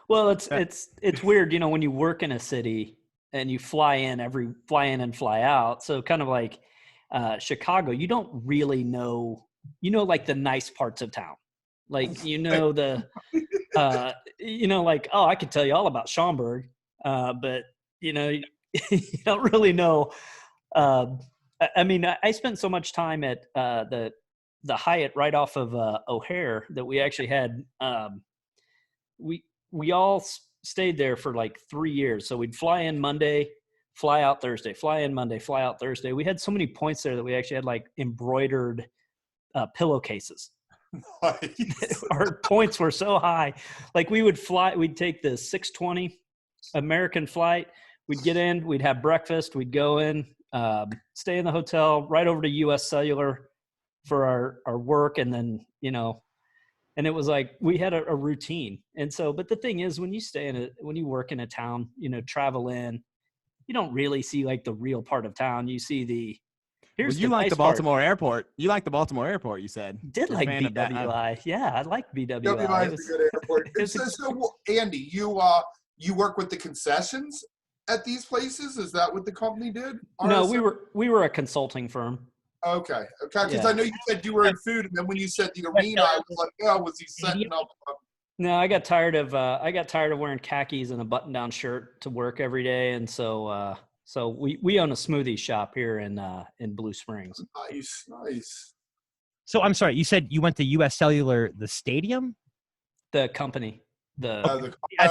Well, it's weird, when you work in a city and you fly in and fly out. So kind of like Chicago, you don't really know, like the nice parts of town. Like, like, oh, I could tell you all about Schaumburg, but, you don't really know. I spent so much time at the Hyatt right off of O'Hare that we actually had we all stayed there for like 3 years. So we'd fly in Monday, fly out Thursday, fly in Monday, fly out Thursday. We had so many points there that we actually had like embroidered pillowcases. Nice. Our points were so high. Like we'd take the 620 American flight. We'd get in, we'd have breakfast, we'd go in, stay in the hotel, right over to US Cellular for our work. And then, and it was like, we had a routine. And so, but the thing is, when you work in a town, travel in, you don't really see like the real part of town. You see you like the Baltimore airport. You like the Baltimore airport, you said. Did like BWI. Yeah, I like BWI. BWI is a good airport. So, Andy, you work with the concessions at these places? Is that what the company did? RSM? No, we were a consulting firm. Okay. Because I know you said you were in food, and then when you said the arena, I was like, oh, was he setting up? No, I got tired of wearing khakis and a button-down shirt to work every day, and so we own a smoothie shop here in Blue Springs. Nice. So I'm sorry, you said you went to US Cellular, the stadium? The company. I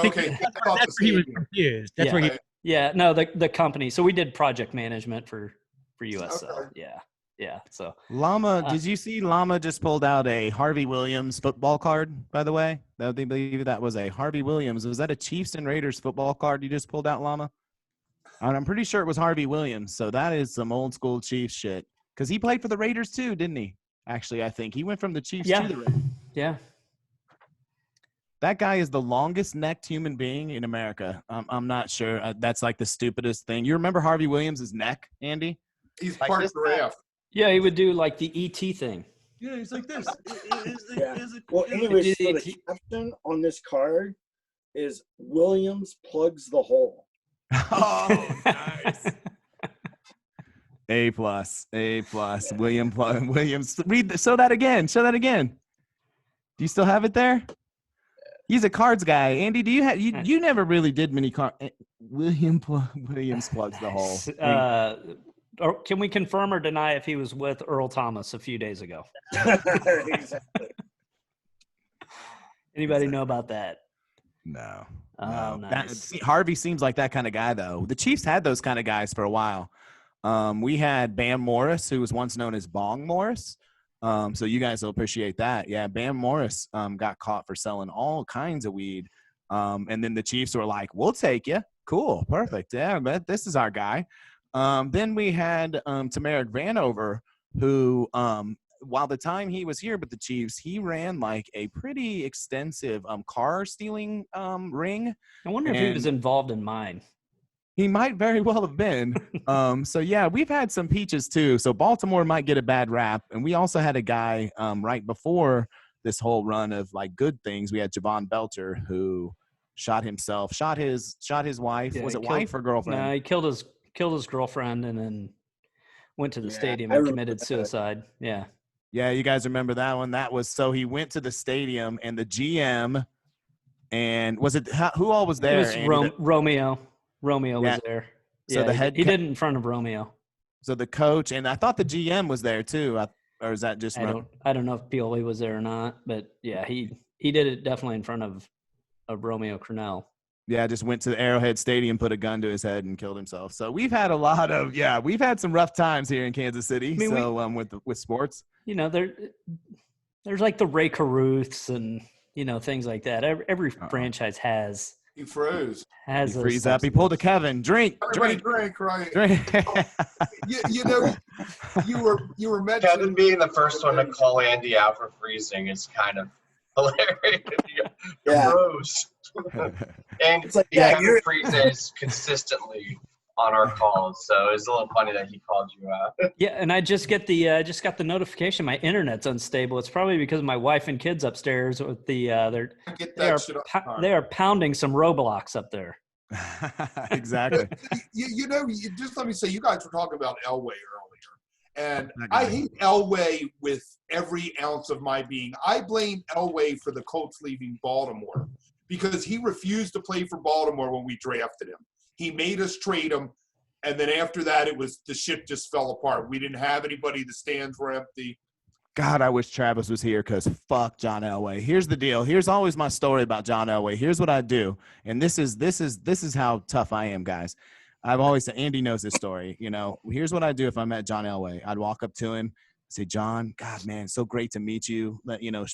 think that's where he was confused. That's where he. Yeah, no, the company. So we did project management for USL. Okay. Yeah. So Llama, did you see Llama just pulled out a Harvey Williams football card, by the way? They believe that was a Harvey Williams. Was that a Chiefs and Raiders football card you just pulled out, Llama? And I'm pretty sure it was Harvey Williams. So that is some old school Chiefs shit. Because he played for the Raiders too, didn't he? Actually, I think he went from the Chiefs to the Raiders. Yeah. That guy is the longest necked human being in America. I'm not sure. That's like the stupidest thing. You remember Harvey Williams' neck, Andy? He's like part giraffe. Yeah, he would do like the ET thing. Yeah, he's like this. Well, anyways, so the caption on this card is Williams plugs the hole. Oh, nice. A+. Williams. Show that again. Do you still have it there? He's a cards guy. Andy, do you have you never really did many cards. Williams plugs the hole. Or can we confirm or deny if he was with Earl Thomas a few days ago? Exactly. Anybody know about that? No. Oh, nice. Harvey seems like that kind of guy, though. The Chiefs had those kind of guys for a while. We had Bam Morris, who was once known as Bong Morris. So you guys will appreciate that. Yeah, Bam Morris got caught for selling all kinds of weed. And then the Chiefs were like, we'll take you. Cool. Perfect. Yeah, but this is our guy. Then we had Tamarick Vanover, who while the time he was here with the Chiefs, he ran like a pretty extensive car stealing ring. I wonder if he was involved in mine. He might very well have been. So yeah, we've had some peaches too. So Baltimore might get a bad rap, and we also had a guy right before this whole run of like good things. We had Javon Belcher who shot himself, shot his wife. Yeah, was it wife or girlfriend? No, he killed his girlfriend and then went to the stadium I and remember committed that. suicide. Yeah. Yeah, you guys remember that one? That was so he went to the stadium and the GM and was it who all was there? It was Andy? Romeo. Romeo Yeah. was there. So Yeah, the head he did it in front of Romeo. So the coach and I thought the GM was there too. Or is that just I don't know if Pioli was there or not, but yeah, he did it definitely in front of Romeo Crennel. Yeah, just went to the Arrowhead Stadium, put a gun to his head, and killed himself. So we've had we've had some rough times here in Kansas City. I mean, with sports, you know, there's like the Ray Caruths and things like that. Every franchise has. He froze. He freeze up. He pulled a Kevin. Drink, right? Drink. you were mentioning Kevin being the first one to call Andy out for freezing is kind of hilarious. You froze. And It's like, Kevin freezes consistently on our calls, so it's a little funny that he called you out. Yeah, and I just got the notification my internet's unstable. It's probably because my wife and kids upstairs with the they are pounding some Roblox up there. Exactly. Just let me say, you guys were talking about Elway earlier, and I hate Elway with every ounce of my being. I blame Elway for the Colts leaving Baltimore because he refused to play for Baltimore when we drafted him. He made us trade him, and then after that, the ship just fell apart. We didn't have anybody. The stands were empty. God, I wish Travis was here because fuck John Elway. Here's the deal. Here's always my story about John Elway. Here's what I do, and this is how tough I am, guys. I've always said, Andy knows this story. Here's what I do if I met John Elway. I'd walk up to him, say, John, God, man, so great to meet you.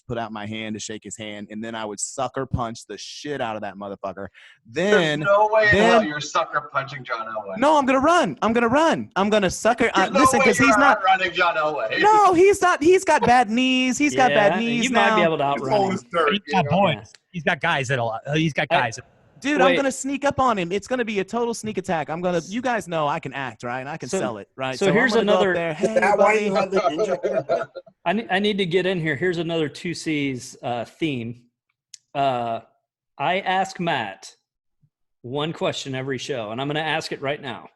Put out my hand to shake his hand, and then I would sucker punch the shit out of that motherfucker. Then there's no way in hell you're sucker punching John Elway. No, I'm gonna run. I'm gonna sucker. Listen, because he's not running John Elway. No, he's not. He's got bad knees. He's got bad knees. You might be able to outrun him. He's got boys. He's got guys He's got guys. Dude, I'm gonna sneak up on him. It's gonna be a total sneak attack. You guys know I can act, right? And I can sell it, right? So here's another. Is that why you have the ninja? I need to get in here. Here's another 2C's theme. I ask Matt one question every show, and I'm going to ask it right now.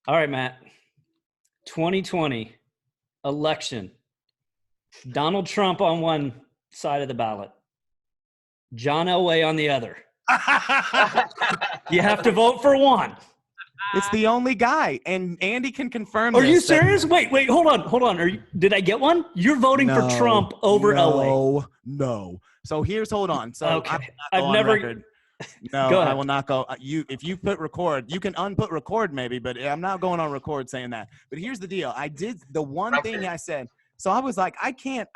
All right, Matt. 2020 election. Donald Trump on one side of the ballot. John Elway on the other. You have to vote for one. It's the only guy, and Andy can confirm. Are you serious? Wait, hold on. Did I get one? You're voting for Trump over Elway. No. So hold on. So okay. I've never. No, Go ahead. I will not go. If you put record, you can unput record maybe, but I'm not going on record saying that. But here's the deal. I did the one thing I said. So I was like, I can't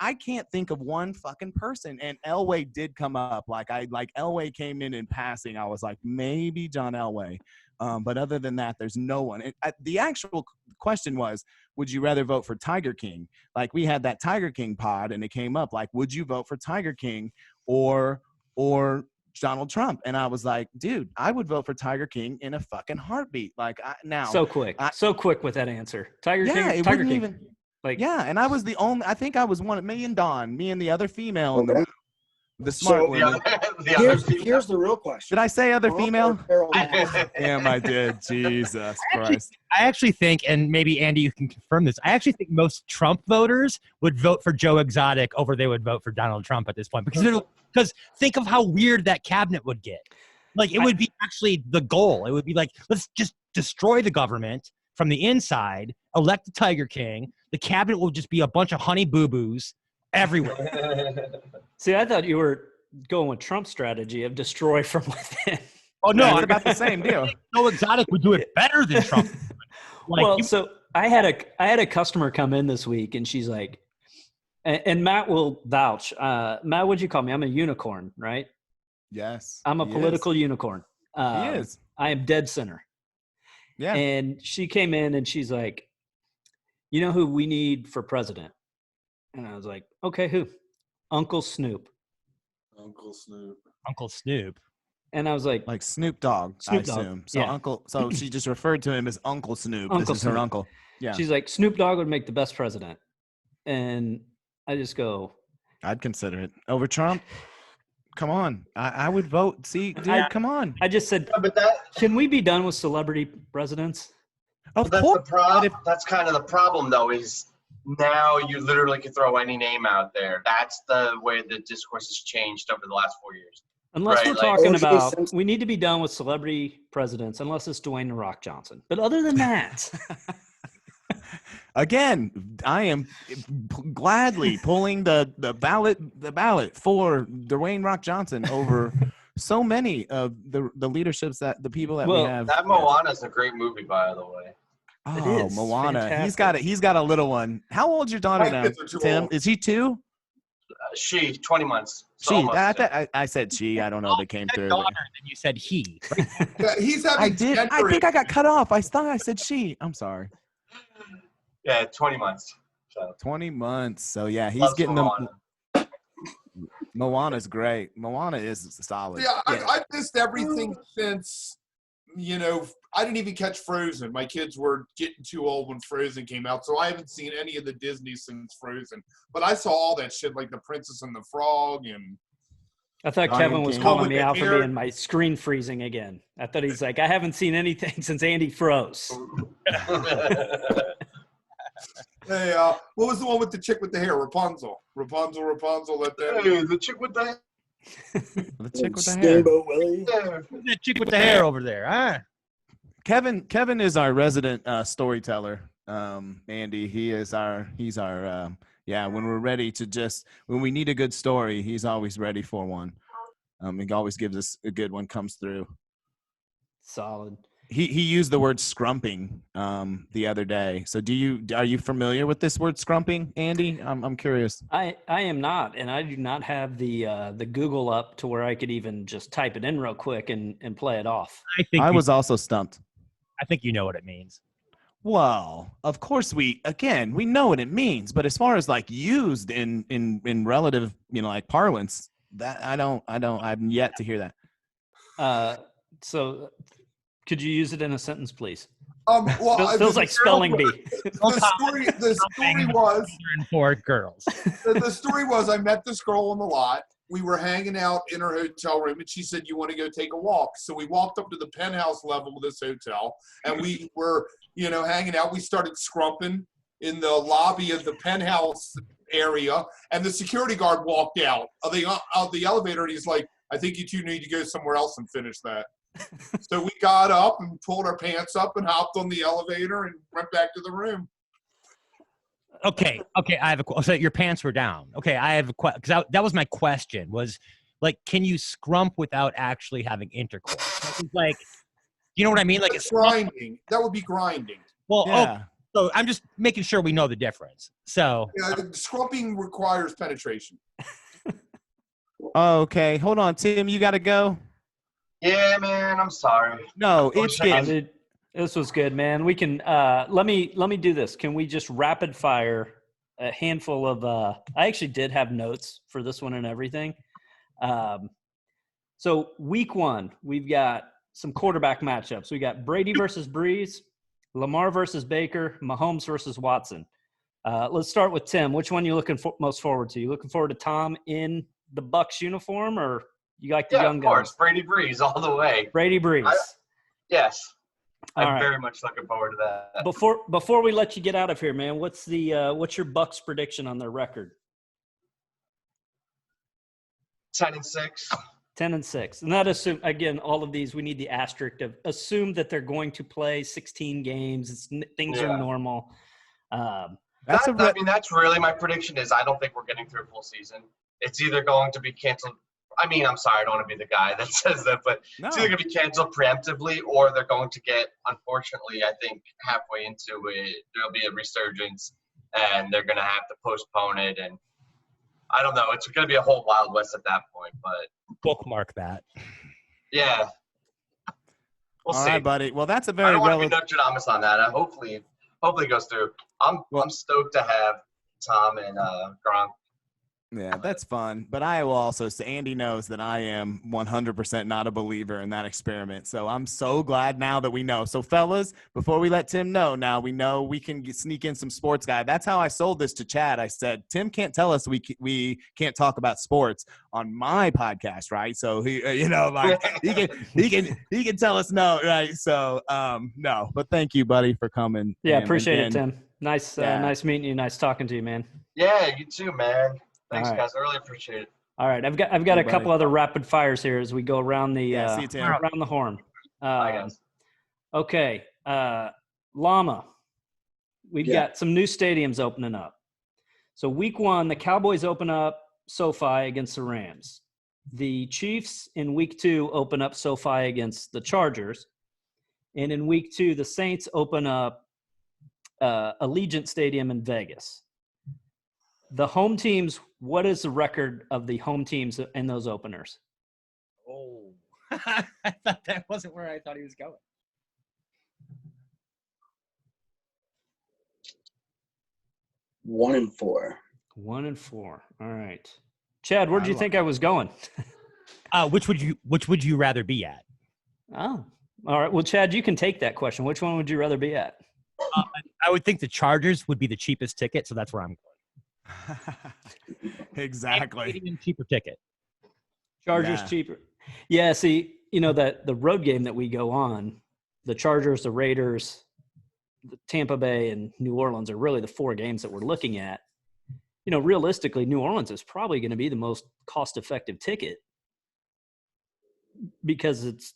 think of one fucking person. And Elway did come up. Like Elway came in passing. I was like, maybe John Elway. But other than that, there's no one. The actual question was, would you rather vote for Tiger King? Like we had that Tiger King pod and it came up like, would you vote for Tiger King or Donald Trump? And I was like, dude, I would vote for Tiger King in a fucking heartbeat. Like now. So quick with that answer. Tiger King. And I was I think I was one, me and Dawn, me and the other female in the room. The smart woman. Here's the real question. Did I say other female? Damn, I did. Jesus Christ. I actually think, and maybe Andy, you can confirm this. I actually think most Trump voters would vote for Joe Exotic over they would vote for Donald Trump at this point. Because think of how weird that cabinet would get. Like it would be actually the goal. It would be like, let's just destroy the government from the inside, elect the Tiger King. The cabinet will just be a bunch of honey boo-boos everywhere. See, I thought you were going with Trump's strategy of destroy from within. Oh no, it's about the same deal. Joe Exotic would do it better than Trump. So I had a customer come in this week, and she's like, and Matt will vouch. Matt, what'd you call me? I'm a unicorn, right? Yes. I'm a political unicorn. He is. I am dead center. Yeah. And she came in and she's like, you know who we need for president? And I was like, okay, who? Uncle Snoop. Uncle Snoop. Uncle Snoop. And I was like Snoop Dogg, Snoop I Dogg, assume. So yeah. so she just referred to him as Uncle Snoop. Uncle This is her Snoop. uncle. Yeah. She's like, Snoop Dogg would make the best president. And I just go, I'd consider it over Trump. Come on. I would vote. See, dude, come on. I just said, But can we be done with celebrity presidents? Of that's course. the problem. That's kind of the problem, though, is now you literally can throw any name out there. That's the way the discourse has changed over the last 4 years. Unless Right, we're like- talking O.J. about, Simpson. we need to be done with celebrity presidents, unless it's Dwayne "The Rock" Johnson. But other than that, Again, I am gladly pulling the ballot for Dwayne Rock Johnson over so many of the leaderships that the people that we Well, have. That Moana's a great movie, by the way. Oh, is Moana. fantastic. He's got a little one. How old's your daughter My now, kids are too Tim? old. Is he 2? She, 20 months. So She. almost, yeah. I said she. I don't know if it came You said through. daughter, but- then you said he. Yeah, he's having I did. I gender think I got cut off. I thought I said she. I'm sorry. Yeah, 20 months. So 20 months. So yeah, he's loves getting Moana. them. Moana's great. Moana is solid. Yeah, I missed everything since, I didn't even catch Frozen. My kids were getting too old when Frozen came out, so I haven't seen any of the Disney since Frozen. But I saw all that shit, like The Princess and the Frog, and I thought Lion Kevin was King. calling Oh, me with out the for hair. being my screen freezing again. I thought he's like, I haven't seen anything since Andy froze. hey, what was the one with the chick with the hair? Rapunzel. Rapunzel, let that. Hey, the chick with the The chick with the hair. Steamboat Willie. hair. Who's that chick with the hair over there? Huh? Kevin is our resident storyteller. Andy, he's our when we're ready to when we need a good story, he's always ready for one. He always gives us a good one comes through. Solid. He used the word scrumping the other day. So are you familiar with this word scrumping, Andy? I'm curious. I am not, and I do not have the Google up to where I could even just type it in real quick and play it off. I was also stumped. I think you know what it means. Well, of course we know what it means, but as far as like used in relative, like parlance, that I've yet to hear that. So could you use it in a sentence, please? Well, Feels like spelling bee. The story was And 4 girls. the story was I met this girl on the lot. We were hanging out in her hotel room, and she said, "You want to go take a walk?" So we walked up to the penthouse level of this hotel, and we were, hanging out. We started scrumping in the lobby of the penthouse area, and the security guard walked out of the elevator, and he's like, "I think you two need to go somewhere else and finish that." So we got up and pulled our pants up and hopped on the elevator and went back to the room. Okay. I have a question. So your pants were down. Okay, I have a question because that was my question. Was like, can you scrump without actually having intercourse? Like, you know what I mean? Like, it's grinding. That would be grinding. well. Yeah. So I'm just making sure we know the difference. So Yeah, scrumping requires penetration. Okay, hold on, Tim. You got to go. Yeah, man, I'm sorry. No, it's Okay. getting. This was good, man. We can let me do this. Can we just rapid fire a handful of I actually did have notes for this one and everything. So week 1, we've got some quarterback matchups. We got Brady versus Breeze, Lamar versus Baker, Mahomes versus Watson. Let's start with Tim. Which one are you looking most forward to? You looking forward to Tom in the Bucs uniform, or you like the Yeah, young of course. guys? Brady Breeze all the way. Brady Breeze. Yes. All I'm right. very much looking forward to that. Before we let you get out of here, man, what's your Bucks prediction on their record? 10-6. 10-6, and that assume again all of these. We need the asterisk of assume that they're going to play 16 games. Things are Yeah. normal. That's That's really my prediction is I don't think we're getting through a full season. It's either going to be canceled. I'm sorry, I don't want to be the guy that says that, but no. it's either going to be canceled preemptively or they're going to get, unfortunately, I think halfway into it, there'll be a resurgence and they're going to have to postpone it. And I don't know. It's going to be a whole Wild West at that point, but bookmark that. yeah. We'll All see. right, buddy. Well, that's a I very don't want to be relevant. Nostradamus on that. Hopefully Hopefully it goes through. I'm stoked to have Tom and Gronk. Yeah, that's fun. But I will also say, Andy knows that I am 100% not a believer in that experiment. So I'm so glad now that we know. So, fellas, before we let Tim know, now we know we can sneak in some sports guy. That's how I sold this to Chad. I said, Tim can't tell us we can't talk about sports on my podcast, right? So he, like he can tell us no, right? So no, but thank you, buddy, for coming. Yeah, appreciate it, Tim. Nice meeting you. Nice talking to you, man. Yeah, you too, man. Thanks, right. guys. I really appreciate it. All right, I've got a couple other rapid fires here as we go around the see you, Tim. around the horn. Bye, guys. Okay, Llama. We've got some new stadiums opening up. So week 1, the Cowboys open up SoFi against the Rams. The Chiefs in week 2 open up SoFi against the Chargers, and in week 2, the Saints open up Allegiant Stadium in Vegas. The home teams, what is the record of the home teams in those openers? Oh, I thought that wasn't where I thought he was going. 1-4. 1-4. All right. Chad, where did you think I was going? Which would you rather be at? Oh, all right. Well, Chad, you can take that question. Which one would you rather be at? I would think the Chargers would be the cheapest ticket, so that's where I'm going. Exactly. Even cheaper ticket. Chargers cheaper. Yeah, see, that the road game that we go on, the Chargers, the Raiders, the Tampa Bay, and New Orleans are really the 4 games that we're looking at. Realistically, New Orleans is probably going to be the most cost-effective ticket because it's,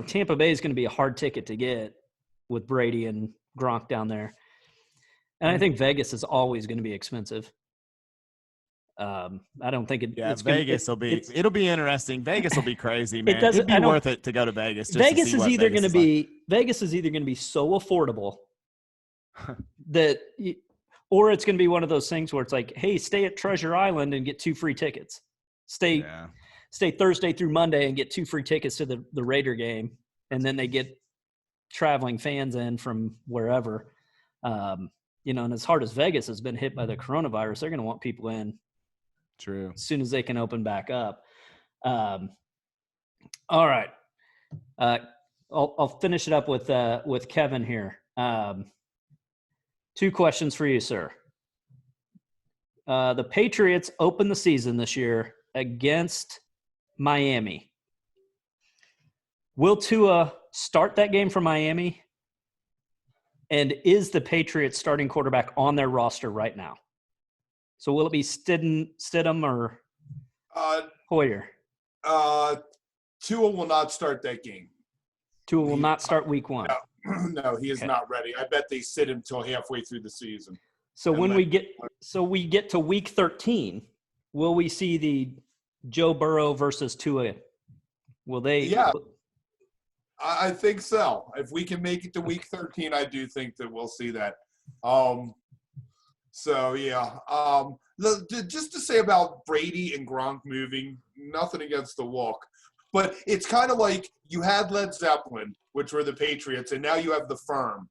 Tampa Bay is going to be a hard ticket to get with Brady and Gronk down there. And I think Vegas is always going to be expensive. I don't think it's Vegas it'll be interesting. Vegas will be crazy, man. It'd be worth it to go to Vegas. Vegas is either going to be so affordable that or it's going to be one of those things where it's like, hey, stay at Treasure Island and get 2 free tickets. Stay Thursday through Monday and get 2 free tickets to the Raider game, and then they get traveling fans in from wherever. And as hard as Vegas has been hit by the coronavirus, they're going to want people in. True. As soon as they can open back up. All right. I'll finish it up with Kevin here. 2 questions for you, sir. The Patriots open the season this year against Miami. Will Tua start that game for Miami? And is the Patriots starting quarterback on their roster right now? So will it be Stidham or Hoyer? Tua will not start that game. Tua will not start week 1. No, he is not ready. I bet they sit him till halfway through the season. So we get to week 13, will we see the Joe Burrow versus Tua? Will they? Yeah, I think so. If we can make it to week 13, I do think that we'll see that. Just to say about Brady and Gronk moving, nothing against the walk, but it's kind of like you had Led Zeppelin, which were the Patriots, and now you have the Firm,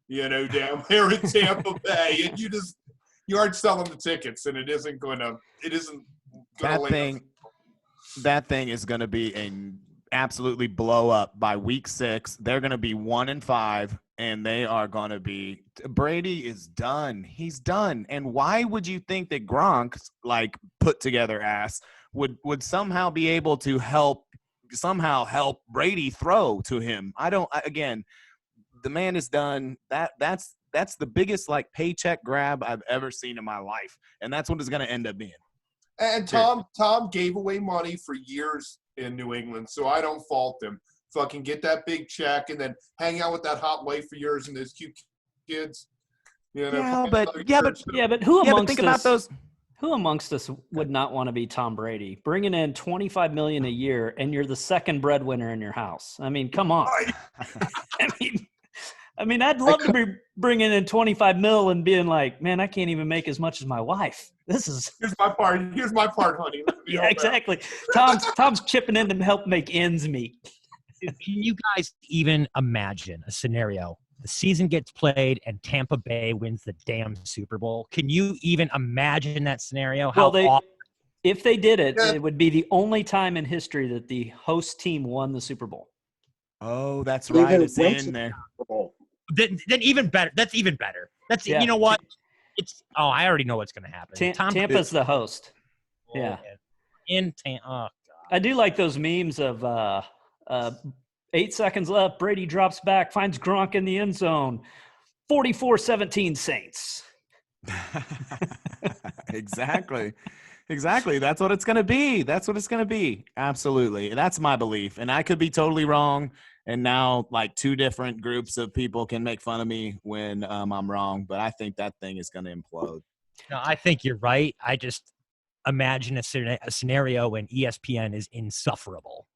down there in Tampa Bay, and you aren't selling the tickets, and it isn't going to that thing is going to be absolutely blow up by week 6. They're going to be 1-5, and they are going to be – Brady is done. He's done. And why would you think that Gronk's, put together ass would somehow be able to help Brady throw to him? Again, the man is done. That's the biggest, paycheck grab I've ever seen in my life, and that's what it's going to end up being. And Tom gave away money for years in New England, so I don't fault him. Fucking get that big check and then hang out with that hot wife for years and those cute kids. But who amongst us would not want to be Tom Brady, bringing in $25 million a year, and you're the second breadwinner in your house? I mean, come on. I mean, I'd love to be bringing in $25 million and being like, man, I can't even make as much as my wife. Here's my part, honey. Yeah, exactly. Tom's chipping in to help make ends meet. Can you guys even imagine a scenario the season gets played and Tampa Bay wins the damn Super Bowl. Can you even imagine that scenario? If they did it, it would be the only time in history that the host team won the Super Bowl. Oh, that's right. It's in there. Then even better. That's even better. You know what? I already know what's going to happen. Tampa's the host. Yeah. In Tampa. Oh, God. I do like those memes of 8 seconds left. Brady drops back, finds Gronk in the end zone. 44-17 Saints. Exactly. That's what it's going to be. Absolutely. That's my belief. And I could be totally wrong. And now like two different groups of people can make fun of me when I'm wrong. But I think that thing is going to implode. No, I think you're right. I just imagine a scenario when ESPN is insufferable.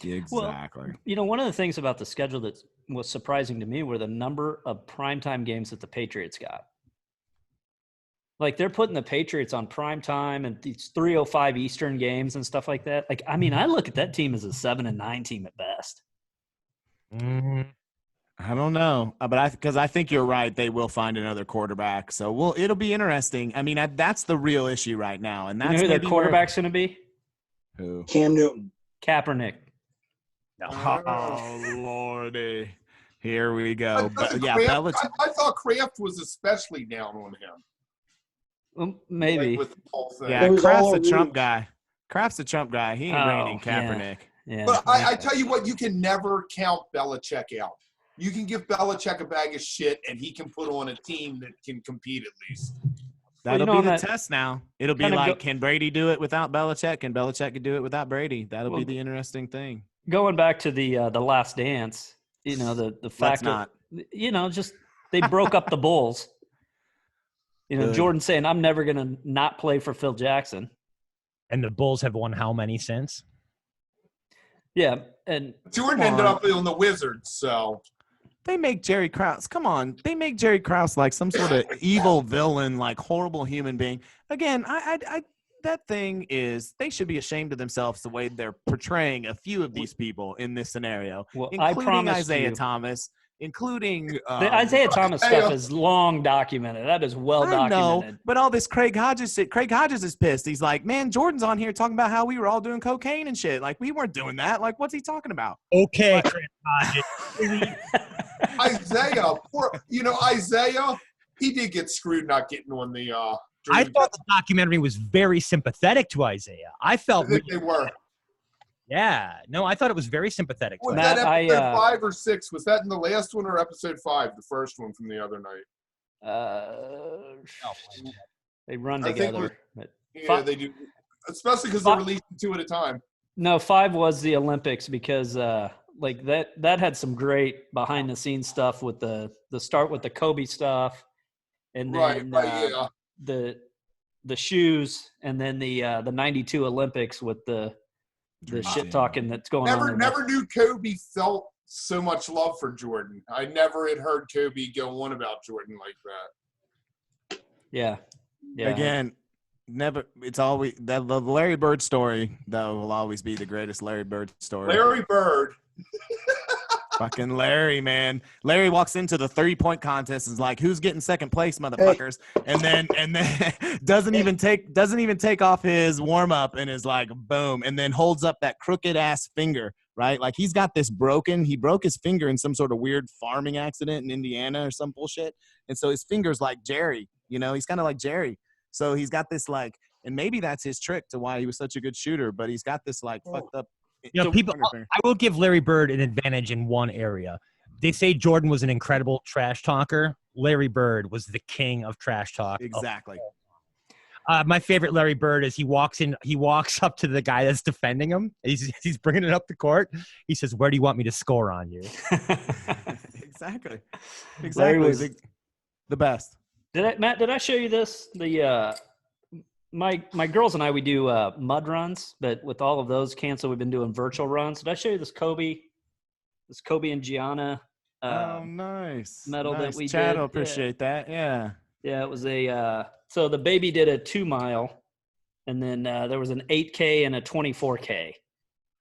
Exactly. Well, one of the things about the schedule that was surprising to me were the number of primetime games that the Patriots got. Like, they're putting the Patriots on primetime and these 3:05 Eastern games and stuff like that. Like, I mean, I look at that team as a 7-9 team at best. I don't know, but because I think you're right, they will find another quarterback. So it'll be interesting. I mean, that's the real issue right now, and that's who their quarterback's going to be? Who? Cam Newton. Kaepernick. No. Oh Lordy, here we go. I thought Kraft was especially down on him. Well, maybe. With the whole thing. Yeah, Kraft's a Trump guy. He ain't reining Kaepernick. Yeah. But I tell you what, you can never count Belichick out. You can give Belichick a bag of shit, and he can put on a team that can compete at least. That'll be the test now. It'll be like, can Brady do it without Belichick? Can Belichick do it without Brady? That'll be the interesting thing. Going back to the Last Dance, the fact that just they broke up the Bulls. Jordan saying, "I'm never gonna not play for Phil Jackson," and the Bulls have won how many since? Yeah, and Jordan ended up on the Wizards, so they make Jerry Krause. Come on, they make Jerry Krause like some sort of evil villain, like horrible human being. Again, I that thing is they should be ashamed of themselves the way they're portraying a few of these people in this scenario, including Isaiah Thomas. Including the Isaiah Thomas stuff is long documented. That is well documented. I know, but all this Craig Hodges is pissed. He's like, man, Jordan's on here talking about how we were all doing cocaine and shit. Like, we weren't doing that. Like, what's he talking about? Okay, Craig Hodges. Isaiah, he did get screwed not getting on the I thought the documentary was very sympathetic to Isaiah. I felt they were. Yeah. No, I thought it was very sympathetic. Was that episode 5 or 6? Was that in the last one or episode 5, the first one from the other night? They run together. They do. Especially because they're releasing 2 at a time. No, 5 was the Olympics because that had some great behind the scenes stuff with the start with the Kobe stuff, and then the shoes, and then the 92 Olympics with the shit talking that's going on. Never knew Kobe felt so much love for Jordan. I never had heard Kobe go on about Jordan like that. Yeah. Again, never. It's always the Larry Bird story, though, will always be the greatest Larry Bird story. Larry Bird. Fucking Larry, man. Larry walks into the 30-point contest and is like, "Who's getting second place, motherfuckers?" Hey. And then doesn't even take off his warm up and is like, boom, and then holds up that crooked ass finger, right? Like, he's got this broken. He broke his finger in some sort of weird farming accident in Indiana or some bullshit, and so his finger's like Jerry. He's kind of like Jerry. So he's got this like, and maybe that's his trick to why he was such a good shooter. But he's got this like fucked up. People. I will give Larry Bird an advantage in one area. They say Jordan was an incredible trash talker. Larry Bird was the king of trash talk. Exactly. My favorite Larry Bird is he walks up to the guy that's defending him. He's bringing it up the court. He says, "Where do you want me to score on you?" Exactly. Larry was the best. Matt, did I show you this? My girls and I, we do mud runs, but with all of those canceled, we've been doing virtual runs. Did I show you this Kobe and Gianna nice medal that we Chad did? will appreciate that. Yeah, it was so the baby did a 2-mile, and then there was an 8K and a 24K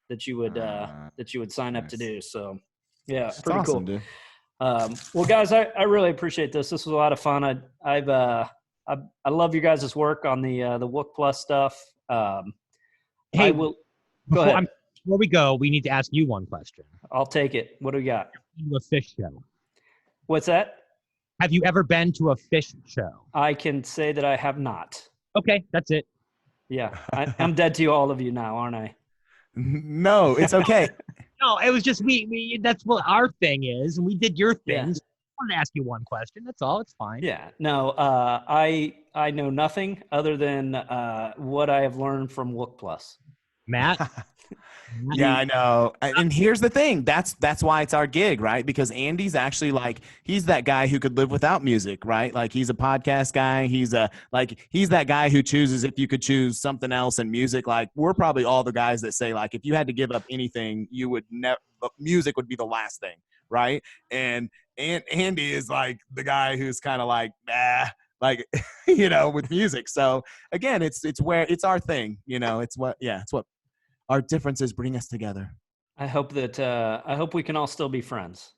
that you would sign up to do. So yeah, that's pretty awesome, cool. Dude. Well, guys, I really appreciate this. This was a lot of fun. I love you guys' work on the Wook Plus stuff. Hey, I will go ahead. Before we go, we need to ask you one question. I'll take it. What do we got? To a Phish show. What's that? Have you ever been to a Phish show? I can say that I have not. Okay, that's it. Yeah, I'm dead to all of you now, aren't I? No, it's okay. No, it was just we that's what our thing is, and we did your things. Yeah. I wanted to ask you one question. That's all. It's fine. Yeah. No, I know nothing other than what I have learned from Wook Plus. Matt? Yeah, I know. And here's the thing. That's why it's our gig, right? Because Andy's actually like, he's that guy who could live without music, right? Like he's a podcast guy. He's that guy who chooses if you could choose something else in music. Like we're probably all the guys that say like, if you had to give up anything, you would never, music would be the last thing, right? And Andy is like the guy who's kind of like, like, with music. So again, it's where it's our thing, it's what our differences bring us together. I hope we can all still be friends.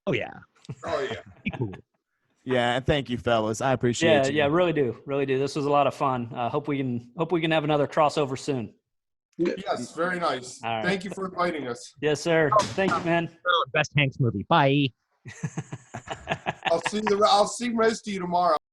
Oh yeah. Oh yeah. Cool. Yeah, and thank you, fellas. I appreciate you. Yeah, really do. This was a lot of fun. Hope we can have another crossover soon. Yes, very nice. All right. Thank you for inviting us. Yes, sir. Thank you, man. Best Hanks movie. Bye. I'll see most of you tomorrow.